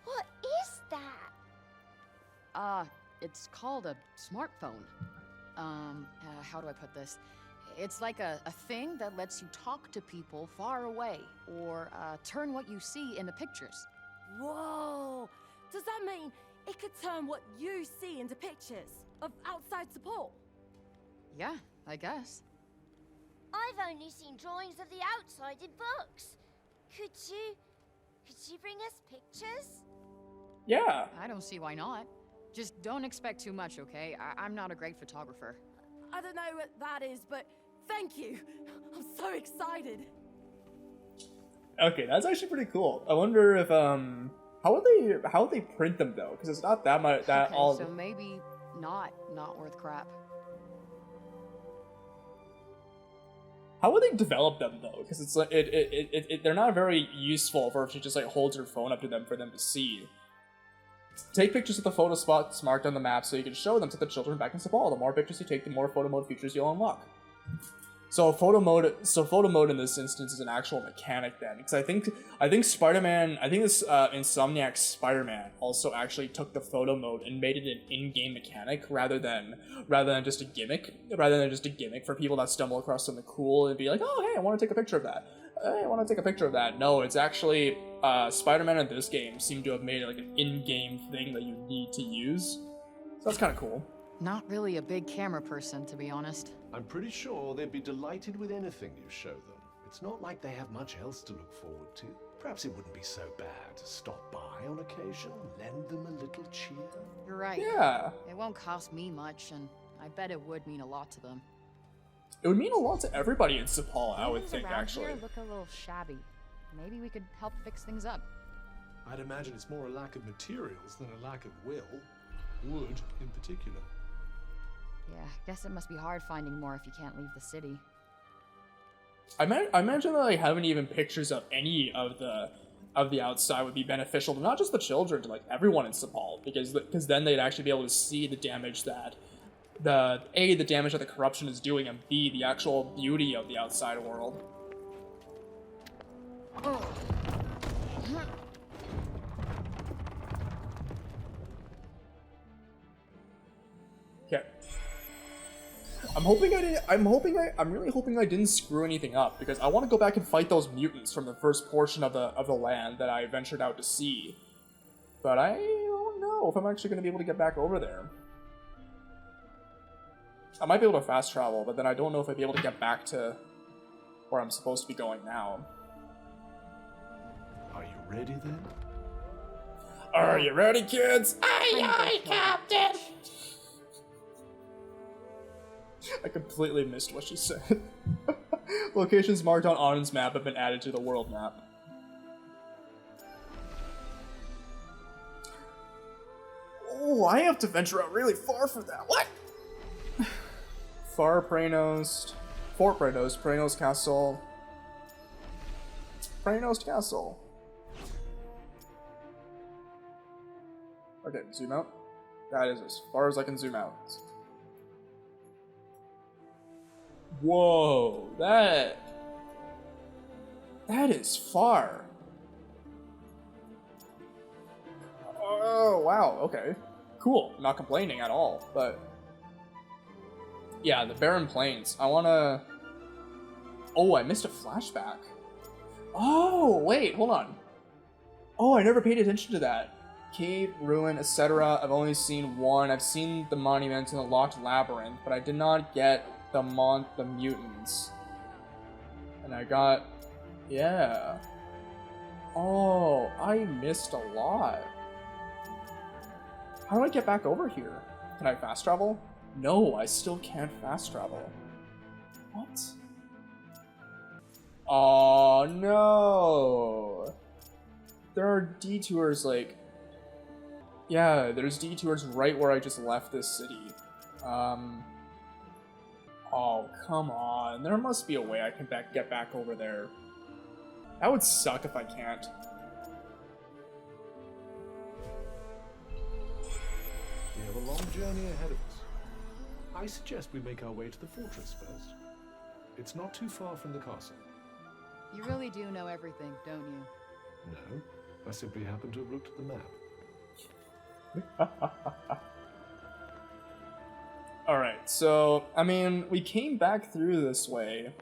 [SPEAKER 4] What is that?
[SPEAKER 6] It's called a smartphone. How do I put this? It's like a thing that lets you talk to people far away, or turn what you see into pictures.
[SPEAKER 16] Whoa! Does that mean it could turn what you see into pictures of outside support?
[SPEAKER 6] Yeah, I guess.
[SPEAKER 4] I've only seen drawings of the outside in books. Could you bring us pictures?
[SPEAKER 1] Yeah.
[SPEAKER 6] I don't see why not. Just don't expect too much, okay? I'm not a great photographer.
[SPEAKER 16] I don't know what that is, but thank you. I'm so excited.
[SPEAKER 1] Okay, that's actually pretty cool. I wonder if how would they print them though? Because it's not that much that
[SPEAKER 6] okay,
[SPEAKER 1] all.
[SPEAKER 6] So maybe not worth crap.
[SPEAKER 1] How would they develop them though? Because it's like they're not very useful for if she just like holds her phone up to them for them to see. Take pictures of the photo spots marked on the map so you can show them to the children back in Cipal. The more pictures you take, the more photo mode features you'll unlock. So photo mode in this instance is an actual mechanic then, because I think Spider-Man, this Insomniac Spider-Man also actually took the photo mode and made it an in-game mechanic rather than just a gimmick, for people that stumble across something cool and be like, oh hey, I want to take a picture of that. No, it's actually Spider-Man in this game seemed to have made it like an in-game thing that you need to use. So that's kind of cool.
[SPEAKER 6] Not really a big camera person, to be honest.
[SPEAKER 3] I'm pretty sure they'd be delighted with anything you show them. It's not like they have much else to look forward to. Perhaps it wouldn't be so bad to stop by on occasion, lend them a little cheer.
[SPEAKER 6] You're right.
[SPEAKER 1] Yeah.
[SPEAKER 6] It won't cost me much, and I bet it would mean a lot to them.
[SPEAKER 1] It would mean a lot to everybody in Cipal, I would
[SPEAKER 6] Things
[SPEAKER 1] think,
[SPEAKER 6] around
[SPEAKER 1] actually.
[SPEAKER 6] Here look a little shabby. Maybe we could help fix things up.
[SPEAKER 3] I'd imagine it's more a lack of materials than a lack of will. Wood, in particular.
[SPEAKER 6] Yeah, guess it must be hard finding more if you can't leave the city.
[SPEAKER 1] I imagine that like having even pictures of any of the outside would be beneficial to not just the children, to like everyone in Cipal, because then they'd actually be able to see the damage that the damage that the corruption is doing, and B, the actual beauty of the outside world. Okay. I'm really hoping I didn't screw anything up, because I want to go back and fight those mutants from the first portion of the land that I ventured out to see. But I don't know if I'm actually going to be able to get back over there. I might be able to fast travel, but then I don't know if I'd be able to get back to where I'm supposed to be going now.
[SPEAKER 3] Are you ready then?
[SPEAKER 1] Are you ready, kids? Aye, aye, Captain! I completely missed what she said. Locations marked on Anand's map have been added to the world map. Oh, I have to venture out really far for that. What? Fort Praenost Castle. Praenost Castle. Okay, zoom out. That is as far as I can zoom out. Whoa, that is far. Oh, wow, okay. Cool, not complaining at all, but yeah, the Barren Plains. I wanna... Oh, I missed a flashback. Oh, wait, hold on. Oh, I never paid attention to that. Cave, ruin, etc. I've only seen one. I've seen the monument in the locked labyrinth, but I did not get the mutants. And I got... yeah. Oh, I missed a lot. How do I get back over here? Can I fast travel? No, I still can't fast travel. What? Oh no! There are detours like... yeah, there's detours right where I just left this city. Oh, come on. There must be a way I can get back over there. That would suck if I can't.
[SPEAKER 3] We have a long journey ahead of us. I suggest we make our way to the fortress first. It's not too far from the castle.
[SPEAKER 6] You really do know everything, don't you?
[SPEAKER 3] No, I simply happen to have looked at the map.
[SPEAKER 1] Alright, so, I mean, we came back through this way.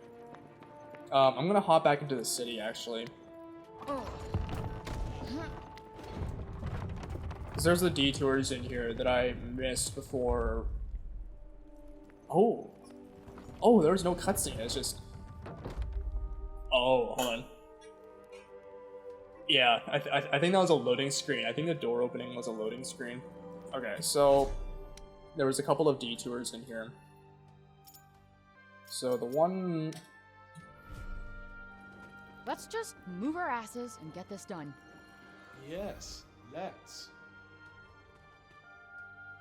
[SPEAKER 1] I'm gonna hop back into the city, actually. Because there's the detours in here that I missed before. Oh. Oh, there was no cutscene, it's just... oh, hold on. Yeah, I think that was a loading screen. I think the door opening was a loading screen. Okay, so... there was a couple of detours in here. So the one...
[SPEAKER 6] let's just move our asses and get this done.
[SPEAKER 3] Yes, let's.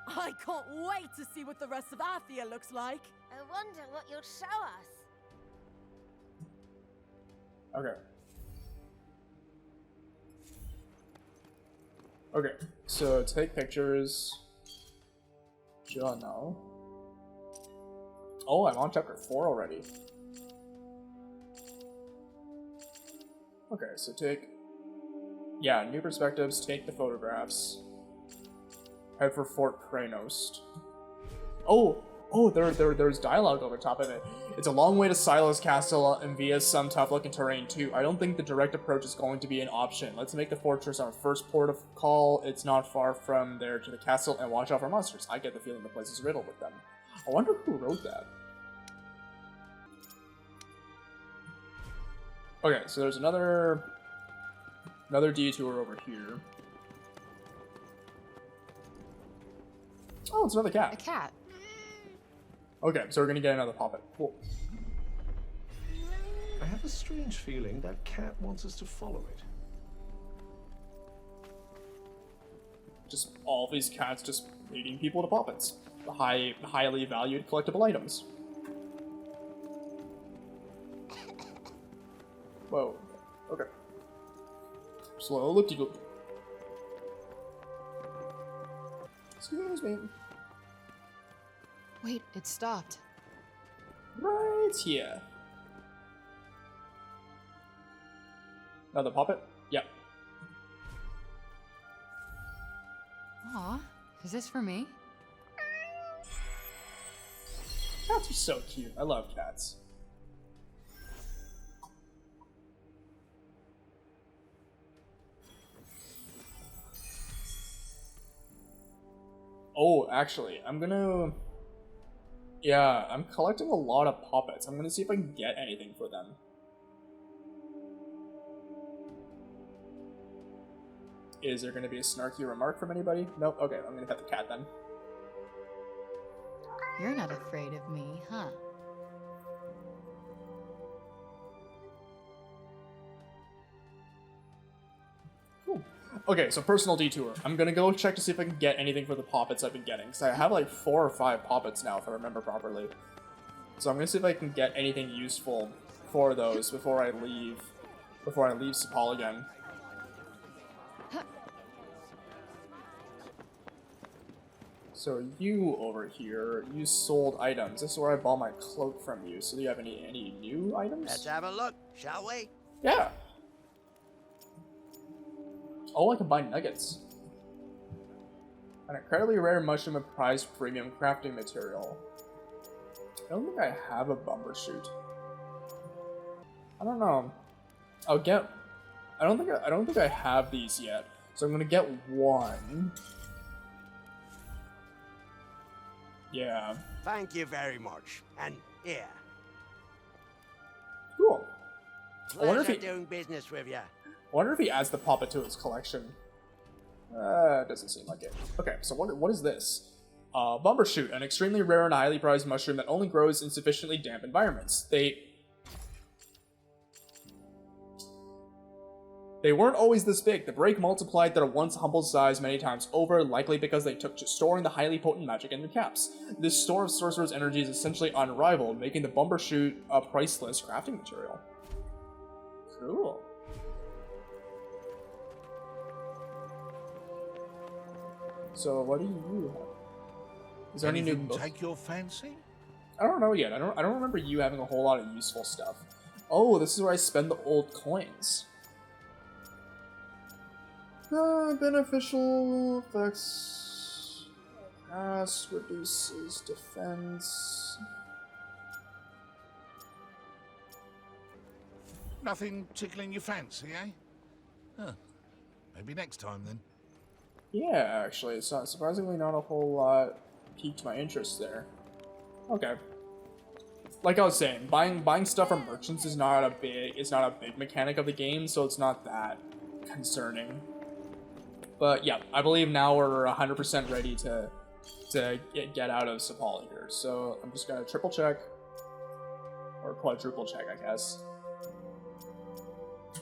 [SPEAKER 16] I can't wait to see what the rest of Athia looks like.
[SPEAKER 12] I wonder what you'll show us.
[SPEAKER 1] Okay. Okay, so take pictures. No. Oh, I'm on chapter 4 already. Okay, so take... yeah, new perspectives, take the photographs. Head for Fort Krenost. Oh! Oh, there's dialogue over top of it. It's a long way to Silas Castle and via some tough-looking terrain, too. I don't think the direct approach is going to be an option. Let's make the fortress our first port of call. It's not far from there to the castle, and watch out for monsters. I get the feeling the place is riddled with them. I wonder who wrote that. Okay, so there's another detour over here. Oh, it's another cat.
[SPEAKER 6] A cat.
[SPEAKER 1] Okay, so we're gonna get another puppet. Cool.
[SPEAKER 3] I have a strange feeling that cat wants us to follow it.
[SPEAKER 1] Just all these cats just leading people to puppets. Highly valued collectible items. Whoa. Okay. Slow loop-de-loop. Excuse me.
[SPEAKER 6] Wait, it stopped.
[SPEAKER 1] Right here. Another puppet? Yep.
[SPEAKER 6] Aw, is this for me?
[SPEAKER 1] Cats are so cute. I love cats. Oh, actually, I'm gonna... yeah, I'm collecting a lot of puppets. I'm gonna see if I can get anything for them. Is there gonna be a snarky remark from anybody? Nope. Okay, I'm gonna pet the cat then.
[SPEAKER 6] You're not afraid of me, huh?
[SPEAKER 1] Cool. Okay, so personal detour. I'm gonna go check to see if I can get anything for the poppets I've been getting, because I have like 4 or 5 poppets now, if I remember properly. So I'm gonna see if I can get anything useful for those before I leave Cipal again. So you over here, you sold items. This is where I bought my cloak from you. So do you have any new items?
[SPEAKER 17] Let's have a look, shall we?
[SPEAKER 1] Yeah. Oh, I can buy nuggets. An incredibly rare mushroom of prized premium crafting material. I don't think I have a bumper shoot. I don't know. I'll get... I don't think I have these yet. So I'm gonna get one. Yeah.
[SPEAKER 17] Thank you very much. And here.
[SPEAKER 1] Cool. I wonder if
[SPEAKER 17] Pleasure
[SPEAKER 1] he,
[SPEAKER 17] doing business with you.
[SPEAKER 1] I wonder if he adds the puppet to his collection. Doesn't seem like it. Okay, so what is this? Bumbershoot, an extremely rare and highly prized mushroom that only grows in sufficiently damp environments. They weren't always this big. The break multiplied their once humble size many times over, likely because they took to storing the highly potent magic in their caps. This store of sorcerer's energy is essentially unrivaled, making the Bumbershoot a priceless crafting material. Cool. So what do you have? Is there any new books?
[SPEAKER 5] Take your fancy?
[SPEAKER 1] I don't know yet. I don't remember you having a whole lot of useful stuff. Oh, this is where I spend the old coins. Beneficial effects. Cast reduces defense.
[SPEAKER 5] Nothing tickling your fancy, eh? Huh. Maybe next time then.
[SPEAKER 1] Yeah, actually, it's not surprisingly not a whole lot piqued my interest there. Okay. Like I was saying, buying stuff from merchants is not a big mechanic of the game, so it's not that concerning. But yeah, I believe now we're 100% ready to get out of Cipal here. So I'm just gonna triple check or quadruple check, I guess.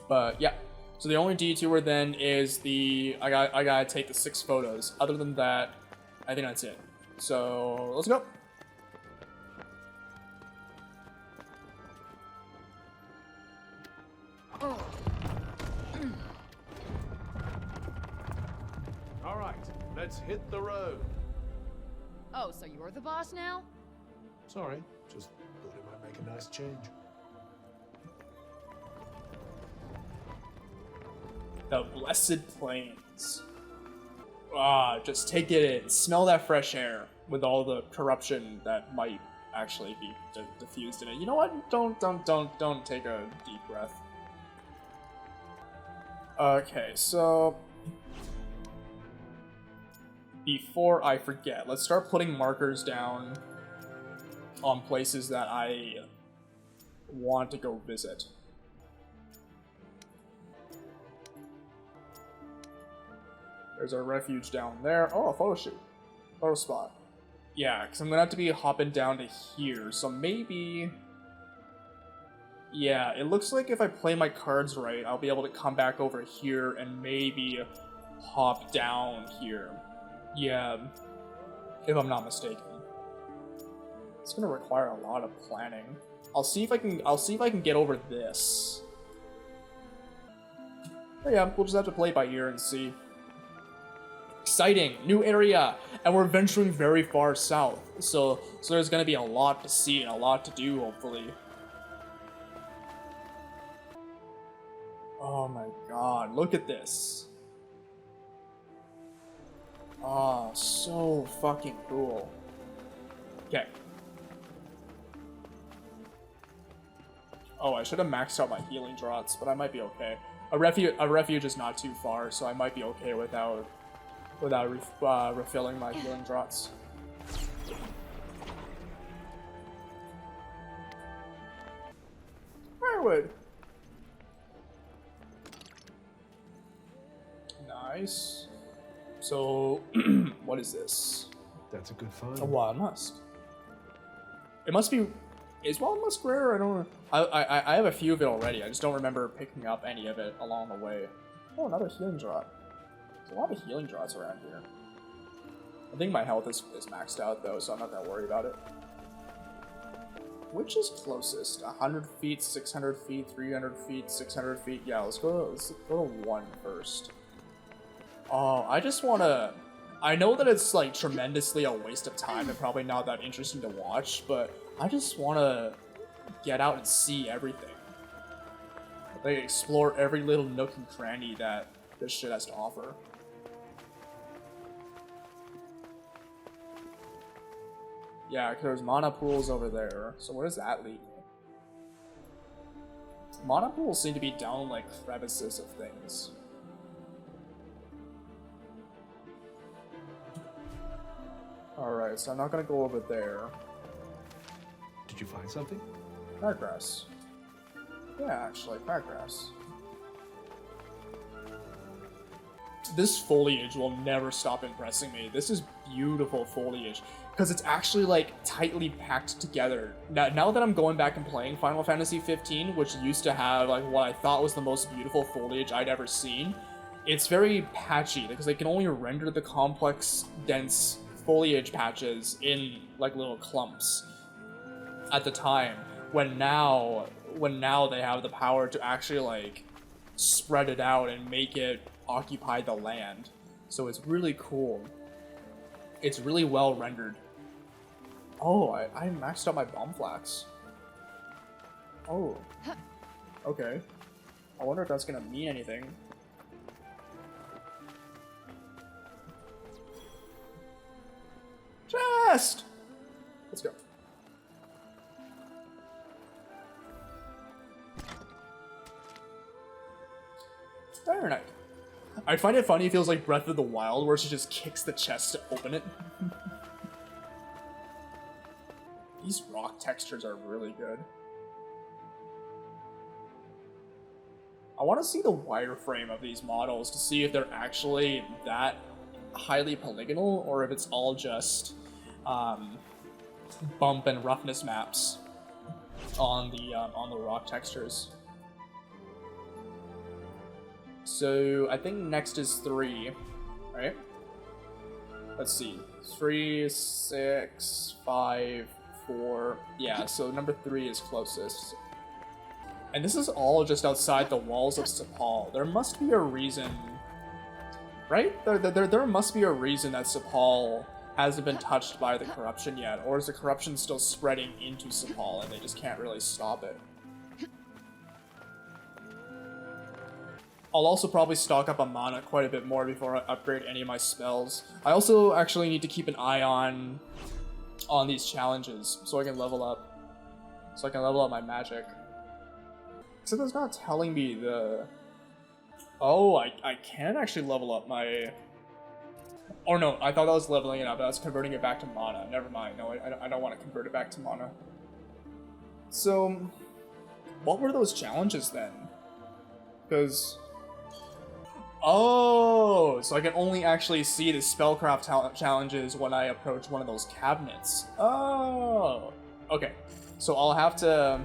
[SPEAKER 1] But yeah. So the only detour then is I gotta take the 6 photos. Other than that, I think that's it. So let's go.
[SPEAKER 3] All right, let's hit the road.
[SPEAKER 6] Oh, so you're the boss now?
[SPEAKER 3] Sorry, just thought it might make a nice change.
[SPEAKER 1] The Blessed Plains. Ah, just take it in. Smell that fresh air with all the corruption that might actually be diffused in it. You know what? Don't take a deep breath. Okay, so before I forget, let's start putting markers down on places that I want to go visit. There's our refuge down there. Oh, a photo shoot. Photo spot. Yeah, because I'm going to have to be hopping down to here, so maybe... Yeah, it looks like if I play my cards right, I'll be able to come back over here and maybe hop down here. Yeah, if I'm not mistaken. It's going to require a lot of planning. I'll see if I can get over this. But yeah, we'll just have to play by ear and see. Exciting, new area, and we're venturing very far south, so there's gonna be a lot to see and a lot to do, hopefully. Oh my god, look at this. Oh, so fucking cool. Okay. Oh, I should have maxed out my healing draughts, but I might be okay. A refuge is not too far, so I might be okay without refilling my healing draughts. Firewood! Nice. So, what is this?
[SPEAKER 3] That's a good find.
[SPEAKER 1] A wild musk. It must be... Is wild musk rare? I don't know. I have a few of it already. I just don't remember picking up any of it along the way. Oh, another healing draught. There's a lot of healing draughts around here. I think my health is maxed out though, so I'm not gonna worry about it. Which is closest? 100 feet, 600 feet, 300 feet, 600 feet? Yeah, let's go to 1 first. Oh, I just wanna... I know that it's like tremendously a waste of time and probably not that interesting to watch, but I just wanna get out and see everything. Like explore every little nook and cranny that this shit has to offer. Yeah, because there's mana pools over there. So where does that lead me? Mana pools seem to be down like crevices of things. Alright, so I'm not gonna go over there.
[SPEAKER 3] Did you find something?
[SPEAKER 1] Crabgrass. Yeah, actually, crabgrass. This foliage will never stop impressing me. This is beautiful foliage. Because it's actually, like, tightly packed together. Now that I'm going back and playing Final Fantasy 15, which used to have, like, what I thought was the most beautiful foliage I'd ever seen, it's very patchy, because they can only render the complex, dense foliage patches in, like, little clumps at the time. When now they have the power to actually, like, spread it out and make it occupy the land. So it's really cool. It's really well rendered. Oh, I maxed out my bomb flax. Oh. Okay. I wonder if that's gonna mean anything. Chest! Let's go. Very nice. I find it funny, it feels like Breath of the Wild, where she just kicks the chest to open it. These rock textures are really good. I want to see the wireframe of these models to see if they're actually that highly polygonal, or if it's all just bump and roughness maps on the rock textures. So I think next is 3, right? Let's see, 3, 6, 5, 4. Yeah, so number 3 is closest. And this is all just outside the walls of Cipal. There must be a reason, right? There must be a reason that Cipal hasn't been touched by the corruption yet, or is the corruption still spreading into Cipal and they just can't really stop it? I'll also probably stock up on mana quite a bit more before I upgrade any of my spells. I also actually need to keep an eye on these challenges so I can level up. So I can level up my magic. Except it's not telling me the... Oh, I can actually level up my... Oh no, I thought that was leveling it up, but I was converting it back to mana. Never mind, no, I don't want to convert it back to mana. So, what were those challenges then? Because... Oh, so I can only actually see the spellcraft challenges when I approach one of those cabinets. Oh, okay. So I'll have to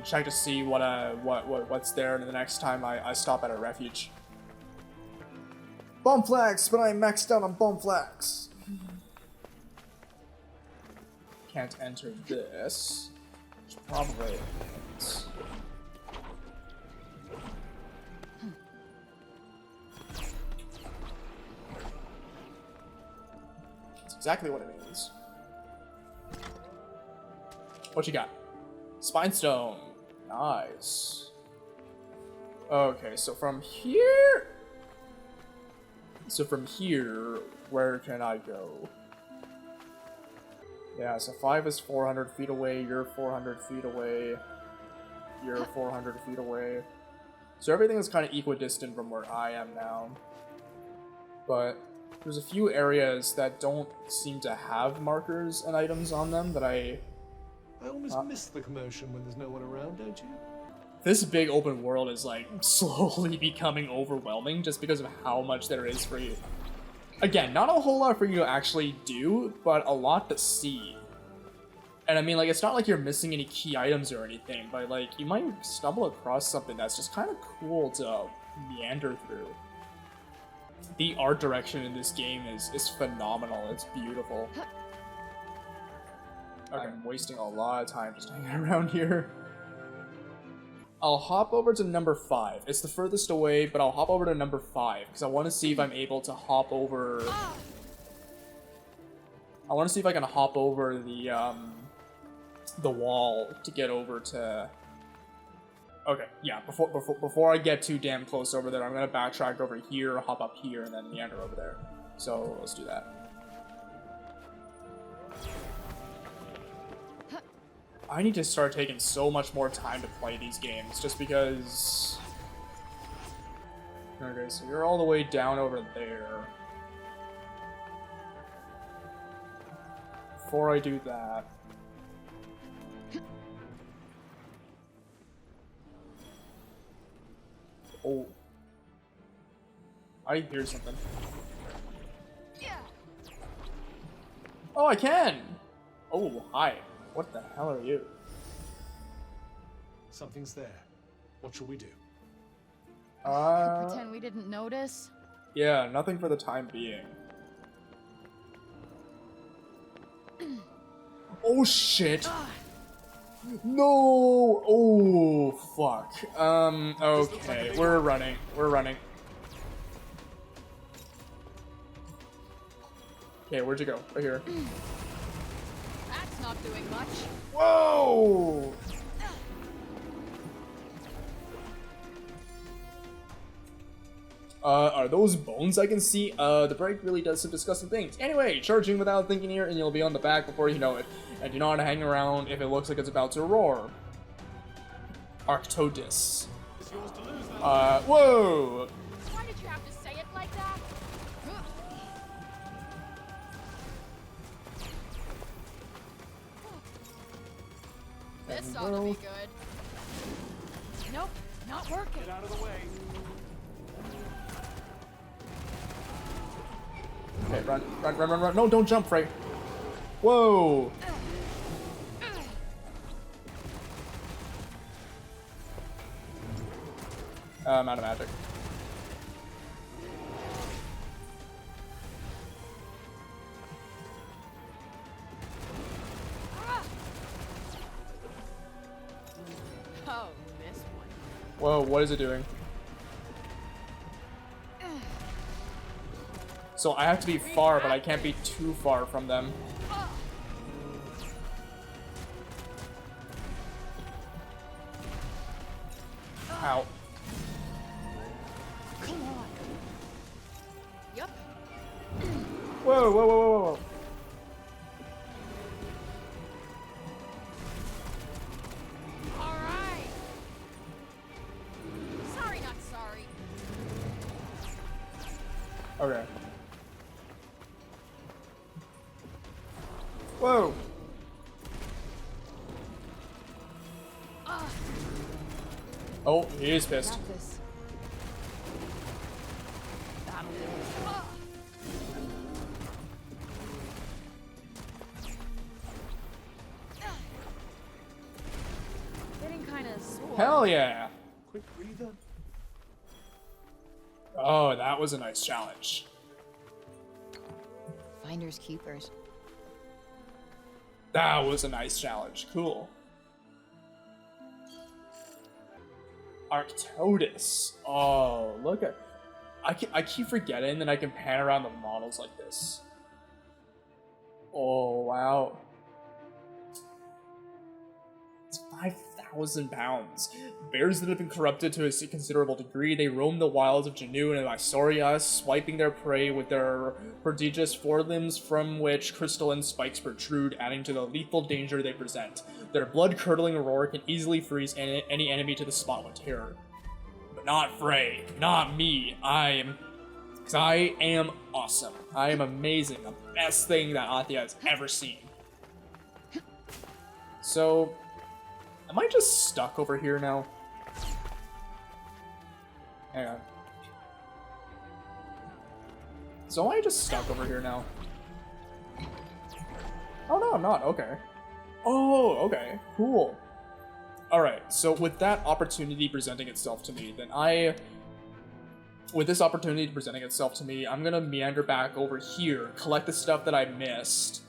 [SPEAKER 1] check to see what's there the next time I stop at a refuge. Bomb flags, but I'm maxed out on bomb flags. Can't enter this. Which probably means... Exactly what it means. What you got? Spine stone. Nice. Okay, so from here... where can I go? Yeah, so 5 is 400 feet away, you're 400 feet away, you're 400 feet away. So everything is kind of equidistant from where I am now. But... there's a few areas that don't seem to have markers and items on them that I
[SPEAKER 3] almost miss the commotion when there's no one around, don't you?
[SPEAKER 1] This big open world is, like, slowly becoming overwhelming just because of how much there is for you. Again, not a whole lot for you to actually do, but a lot to see. And I mean, like, it's not like you're missing any key items or anything, but, like, you might stumble across something that's just kind of cool to meander through. The art direction in this game is phenomenal. It's beautiful. Okay. I'm wasting a lot of time just hanging around here. I'll hop over to number 5. It's the furthest away, but I'll hop over to number 5 because I want to see if I'm able to hop over... I want to see if I can hop over the wall to get over to... Okay, yeah, before I get too damn close over there, I'm gonna backtrack over here, hop up here, and then meander over there. So, let's do that. I need to start taking so much more time to play these games, just because... Okay, so you're all the way down over there. before I do that... Oh. I hear something. Oh, I can! Oh, hi. What the hell are you?
[SPEAKER 3] Something's there. What shall we do?
[SPEAKER 6] Pretend we didn't notice?
[SPEAKER 1] Yeah, nothing for the time being. Oh shit! No! Oh, fuck. Okay, we're running. We're running. Okay, where'd you go? Right here.
[SPEAKER 6] That's not doing much.
[SPEAKER 1] Whoa! Are those bones I can see? The break really does some disgusting things. Anyway, charging without thinking here, and you'll be on the back before you know it. And do not hang around if it looks like it's about to roar. Arctodus. Whoa!
[SPEAKER 16] Why did you have to say it like that?
[SPEAKER 6] This ought to be good. Nope, not working.
[SPEAKER 14] Get out of the way.
[SPEAKER 1] Okay, run, run, run, run, run. No, don't jump, Frey. Whoa! I'm out of magic.
[SPEAKER 6] Oh, this one.
[SPEAKER 1] Whoa, what is it doing? So I have to be far, but I can't be too far from them. Ow.
[SPEAKER 6] Come on. Yep.
[SPEAKER 1] Whoa, whoa, whoa, whoa, whoa.
[SPEAKER 16] All right. Sorry, not sorry.
[SPEAKER 1] Okay. Whoa. Oh, he is pissed.
[SPEAKER 6] Getting kind of sore.
[SPEAKER 1] Hell yeah.
[SPEAKER 3] Quick breather.
[SPEAKER 1] Oh, that was a nice challenge.
[SPEAKER 11] Finders keepers.
[SPEAKER 1] That was a nice challenge. Cool. Arctodus. Oh, look at... I keep forgetting that I can pan around the models like this. Oh, wow. It's 5,000 pounds. Bears that have been corrupted to a considerable degree, they roam the wilds of Janu and Isorias, swiping their prey with their prodigious forelimbs from which crystalline spikes protrude, adding to the lethal danger they present. Their blood-curdling roar can easily freeze any enemy to the spot with terror. But not Frey. Not me. I am awesome. I am amazing. The best thing that Athia has ever seen. So... am I just stuck over here now? Hang on. So am I just stuck over here now? Oh no, I'm not. Okay. Oh, okay. Cool. Alright, so with that opportunity presenting itself to me, then with this opportunity presenting itself to me, I'm gonna meander back over here, collect the stuff that I missed,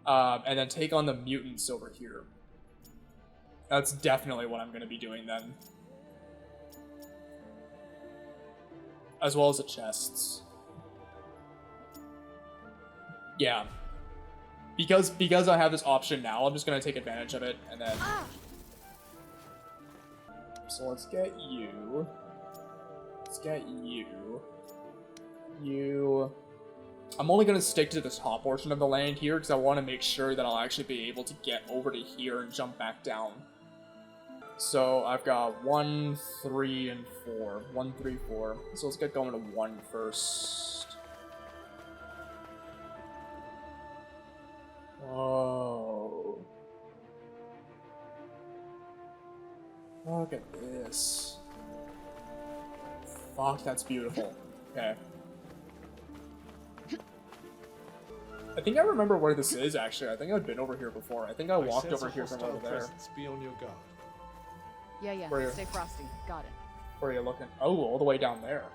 [SPEAKER 1] and then take on the mutants over here. That's definitely what I'm going to be doing then. As well as the chests. Yeah. Because I have this option now, I'm just going to take advantage of it, and then... So let's get you. Let's get you. You... I'm only going to stick to the top portion of the land here, because I want to make sure that I'll actually be able to get over to here and jump back down. So I've got 1, 3, and 4. 1, 3, 4. So let's get going to 1 first. 1, Oh. Look at this. Fuck, that's beautiful. Okay. I think I remember where this is, actually. I think I've been over here before. I think I walked over here from over there.
[SPEAKER 3] Be on your guard.
[SPEAKER 6] Yeah. Stay frosty. Got it.
[SPEAKER 1] Where are you looking? Oh, all the way down there.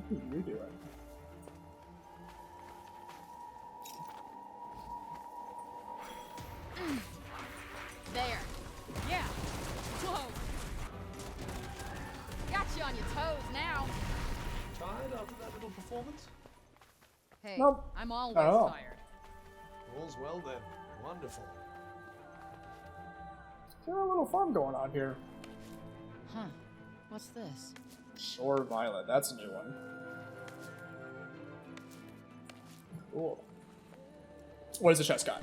[SPEAKER 1] What are you doing?
[SPEAKER 6] There. Yeah. Whoa. Got you on your toes now.
[SPEAKER 3] Tired after that little performance?
[SPEAKER 6] Hey,
[SPEAKER 1] Nope.
[SPEAKER 6] I'm always
[SPEAKER 1] Oh.
[SPEAKER 6] tired.
[SPEAKER 3] All's well then. Wonderful.
[SPEAKER 1] Got a little fun going on here.
[SPEAKER 6] Huh. What's this?
[SPEAKER 1] Shore Violet. That's a new one. Cool. What does the chest got?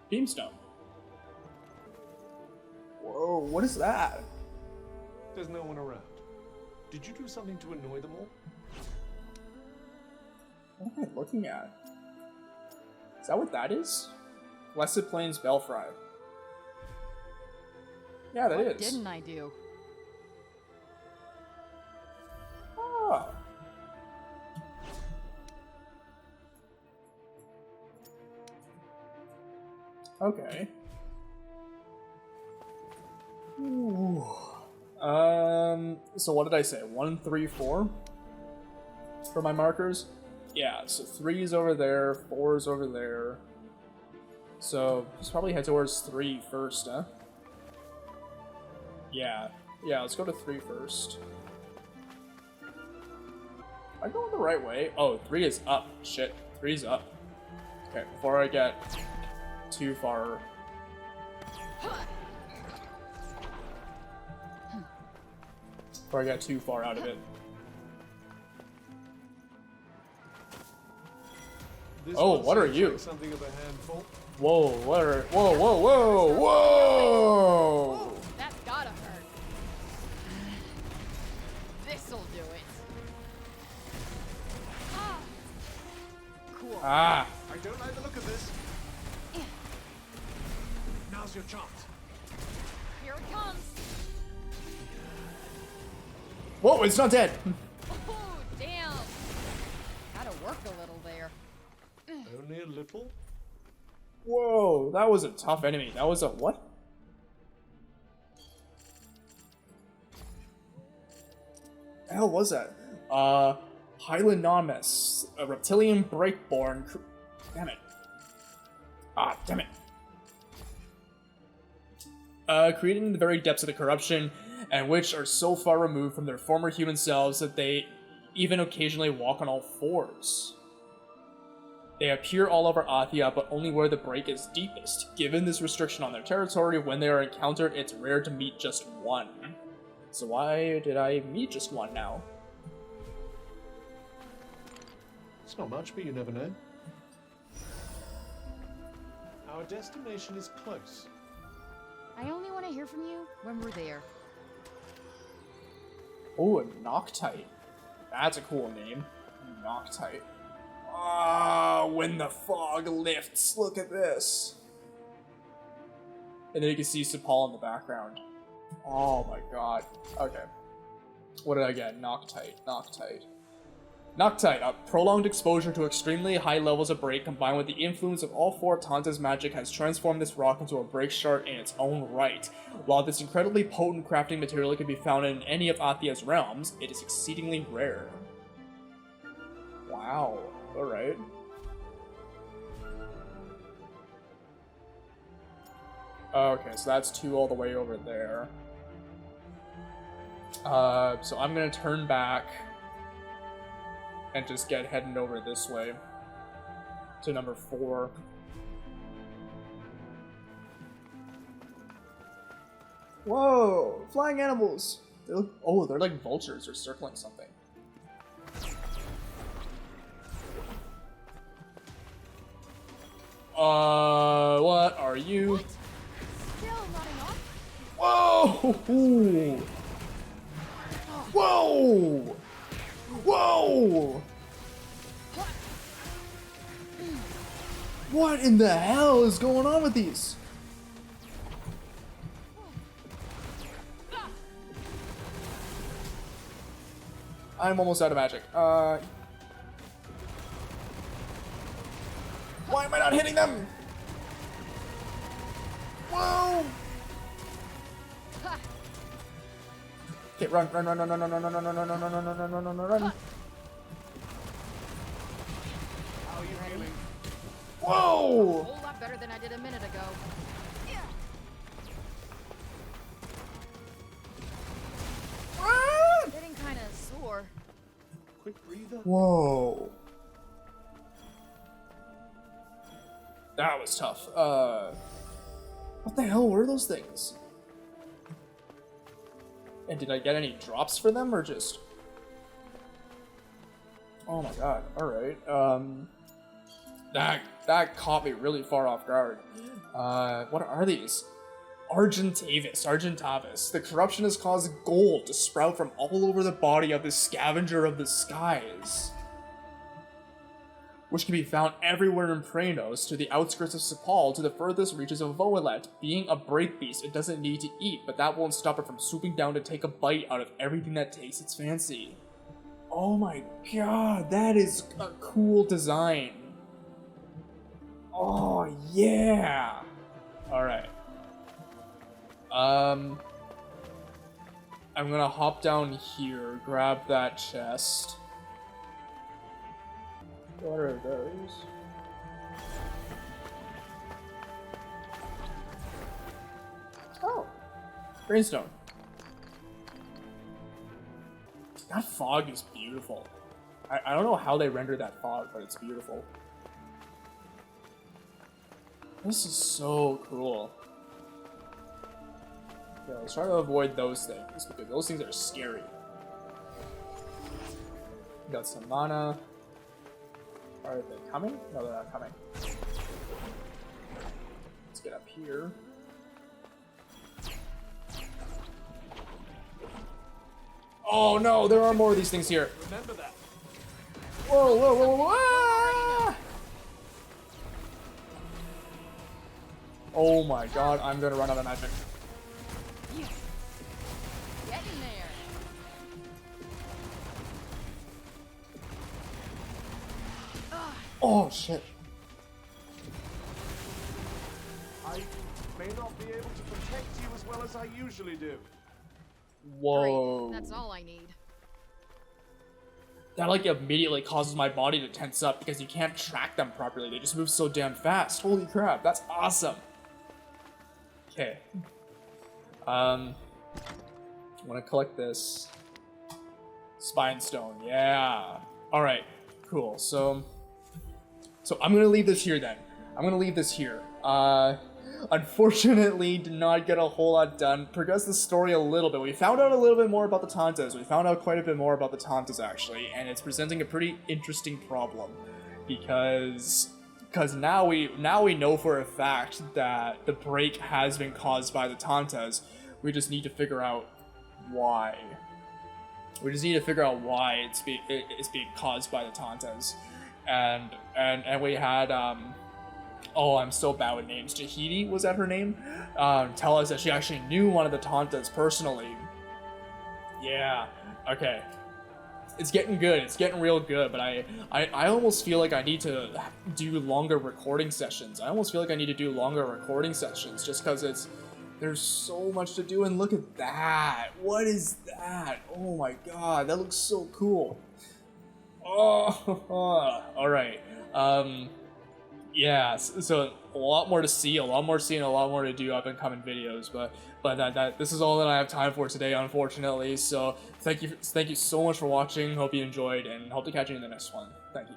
[SPEAKER 1] Beamstone. Whoa, what is that?
[SPEAKER 3] There's no one around. Did you do something to annoy them all?
[SPEAKER 1] What am I looking at? Is that what that is? Blessed Plains Belfry. Yeah, that is.
[SPEAKER 6] What didn't I do?
[SPEAKER 1] Oh. Okay. Ooh. So what did I say? 1, 3, 4 for my markers? Yeah, so 3 is over there, 4 is over there. So let's probably head towards 3 first, huh? Yeah, let's go to 3 first. Am I going the right way? Oh, 3 is up. Shit, 3 is up. Okay, before I get too far. Before I get too far out of it.
[SPEAKER 3] This
[SPEAKER 1] Oh,
[SPEAKER 3] one
[SPEAKER 1] what are
[SPEAKER 3] seems
[SPEAKER 1] you?
[SPEAKER 3] like something of a handful.
[SPEAKER 1] Whoa, what are... Whoa, whoa, whoa, whoa!
[SPEAKER 6] That's gotta hurt. This'll do it. Cool.
[SPEAKER 1] Ah!
[SPEAKER 3] I don't like the look of this. Now's your chance.
[SPEAKER 6] Here it comes.
[SPEAKER 1] Whoa, it's not dead!
[SPEAKER 6] Oh, damn. Gotta work a little there.
[SPEAKER 3] Only a little?
[SPEAKER 1] Whoa, that was a tough enemy. That was a what? The hell was that? Hylonomus, a reptilian breakborn. Damn it. Ah, damn it. Created in the very depths of the corruption, and which are so far removed from their former human selves that they even occasionally walk on all fours. They appear all over Athia, but only where the break is deepest. Given this restriction on their territory, when they are encountered, it's rare to meet just one. So why did I meet just one now?
[SPEAKER 3] It's not much, but you never know. Our destination is close.
[SPEAKER 6] I only want to hear from you when we're there.
[SPEAKER 1] Oh, a Noctite. That's a cool name. Noctite. Ah, when the fog lifts. Look at this. And then you can see Cipal in the background. Oh my god. Okay. What did I get? Noctite. Noctite, a prolonged exposure to extremely high levels of break combined with the influence of all 4 Tanta's magic has transformed this rock into a break shard in its own right. While this incredibly potent crafting material can be found in any of Athia's realms, it is exceedingly rare. Wow. Alright. Okay, so that's 2 all the way over there. So I'm gonna turn back and just get heading over this way to number 4. Whoa! Flying animals! They look, oh, they're like vultures or circling something. What are you?
[SPEAKER 6] What? Still running off?
[SPEAKER 1] Whoa! Whoa! Whoa! What in the hell is going on with these? I'm almost out of magic. Why am I not hitting them? Whoa! Okay, run.
[SPEAKER 6] How are you feeling?
[SPEAKER 1] Whoa!
[SPEAKER 6] A whole lot better than I did a minute ago. Getting kind of sore.
[SPEAKER 3] Quick breather.
[SPEAKER 1] Whoa. That was tough. What the hell were those things? And did I get any drops for them, or just... Oh my god, alright. That caught me really far off guard. What are these? Argentavis. The corruption has caused gold to sprout from all over the body of the scavenger of the skies, which can be found everywhere in Praenos, to the outskirts of Cipal, to the furthest reaches of Voelet. Being a break beast, it doesn't need to eat, but that won't stop it from swooping down to take a bite out of everything that takes its fancy. Oh my god, that is a cool design. Oh yeah! Alright. I'm gonna hop down here, grab that chest. What are those? Oh, Greenstone. That fog is beautiful. I don't know how they render that fog, but it's beautiful. This is so cool. Okay, let's try to avoid those things, because those things are scary. Got some mana. Are they coming? No, they're not coming. Let's get up here. Oh no, there are more of these things here.
[SPEAKER 3] Remember that.
[SPEAKER 1] Whoa, whoa, whoa, whoa! Ah! Oh my god, I'm gonna run out of magic.
[SPEAKER 6] Get in there.
[SPEAKER 1] Oh shit.
[SPEAKER 3] I may not be able to protect you as well as I usually do.
[SPEAKER 1] Whoa.
[SPEAKER 6] Great. That's all I need.
[SPEAKER 1] That like immediately causes my body to tense up because you can't track them properly. They just move so damn fast. Holy crap, that's awesome. Okay. I want to collect this. Spine Stone, yeah. Alright, cool. So I'm gonna leave this here then. I'm gonna leave this here. Unfortunately, did not get a whole lot done. Progressed the story a little bit. We found out a little bit more about the Tantas. We found out quite a bit more about the Tantas, actually, and it's presenting a pretty interesting problem. Because now we know for a fact that the break has been caused by the Tantas. We just need to figure out why. We just need to figure out why it's being caused by the Tantas. And we had oh, I'm so bad with names. Jahidi, was that her name? Tell us that she actually knew one of the Tantas personally. Yeah, okay. It's getting good. It's getting real good, but I almost feel like I need to do longer recording sessions. I almost feel like I need to do longer recording sessions just because there's so much to do, and look at that. What is that? Oh my god, that looks so cool. Oh, alright. Yeah, so a lot more to see, a lot more to see, and a lot more to do up and coming videos, but this is all that I have time for today, unfortunately. So thank you so much for watching. Hope you enjoyed, and hope to catch you in the next one. Thank you.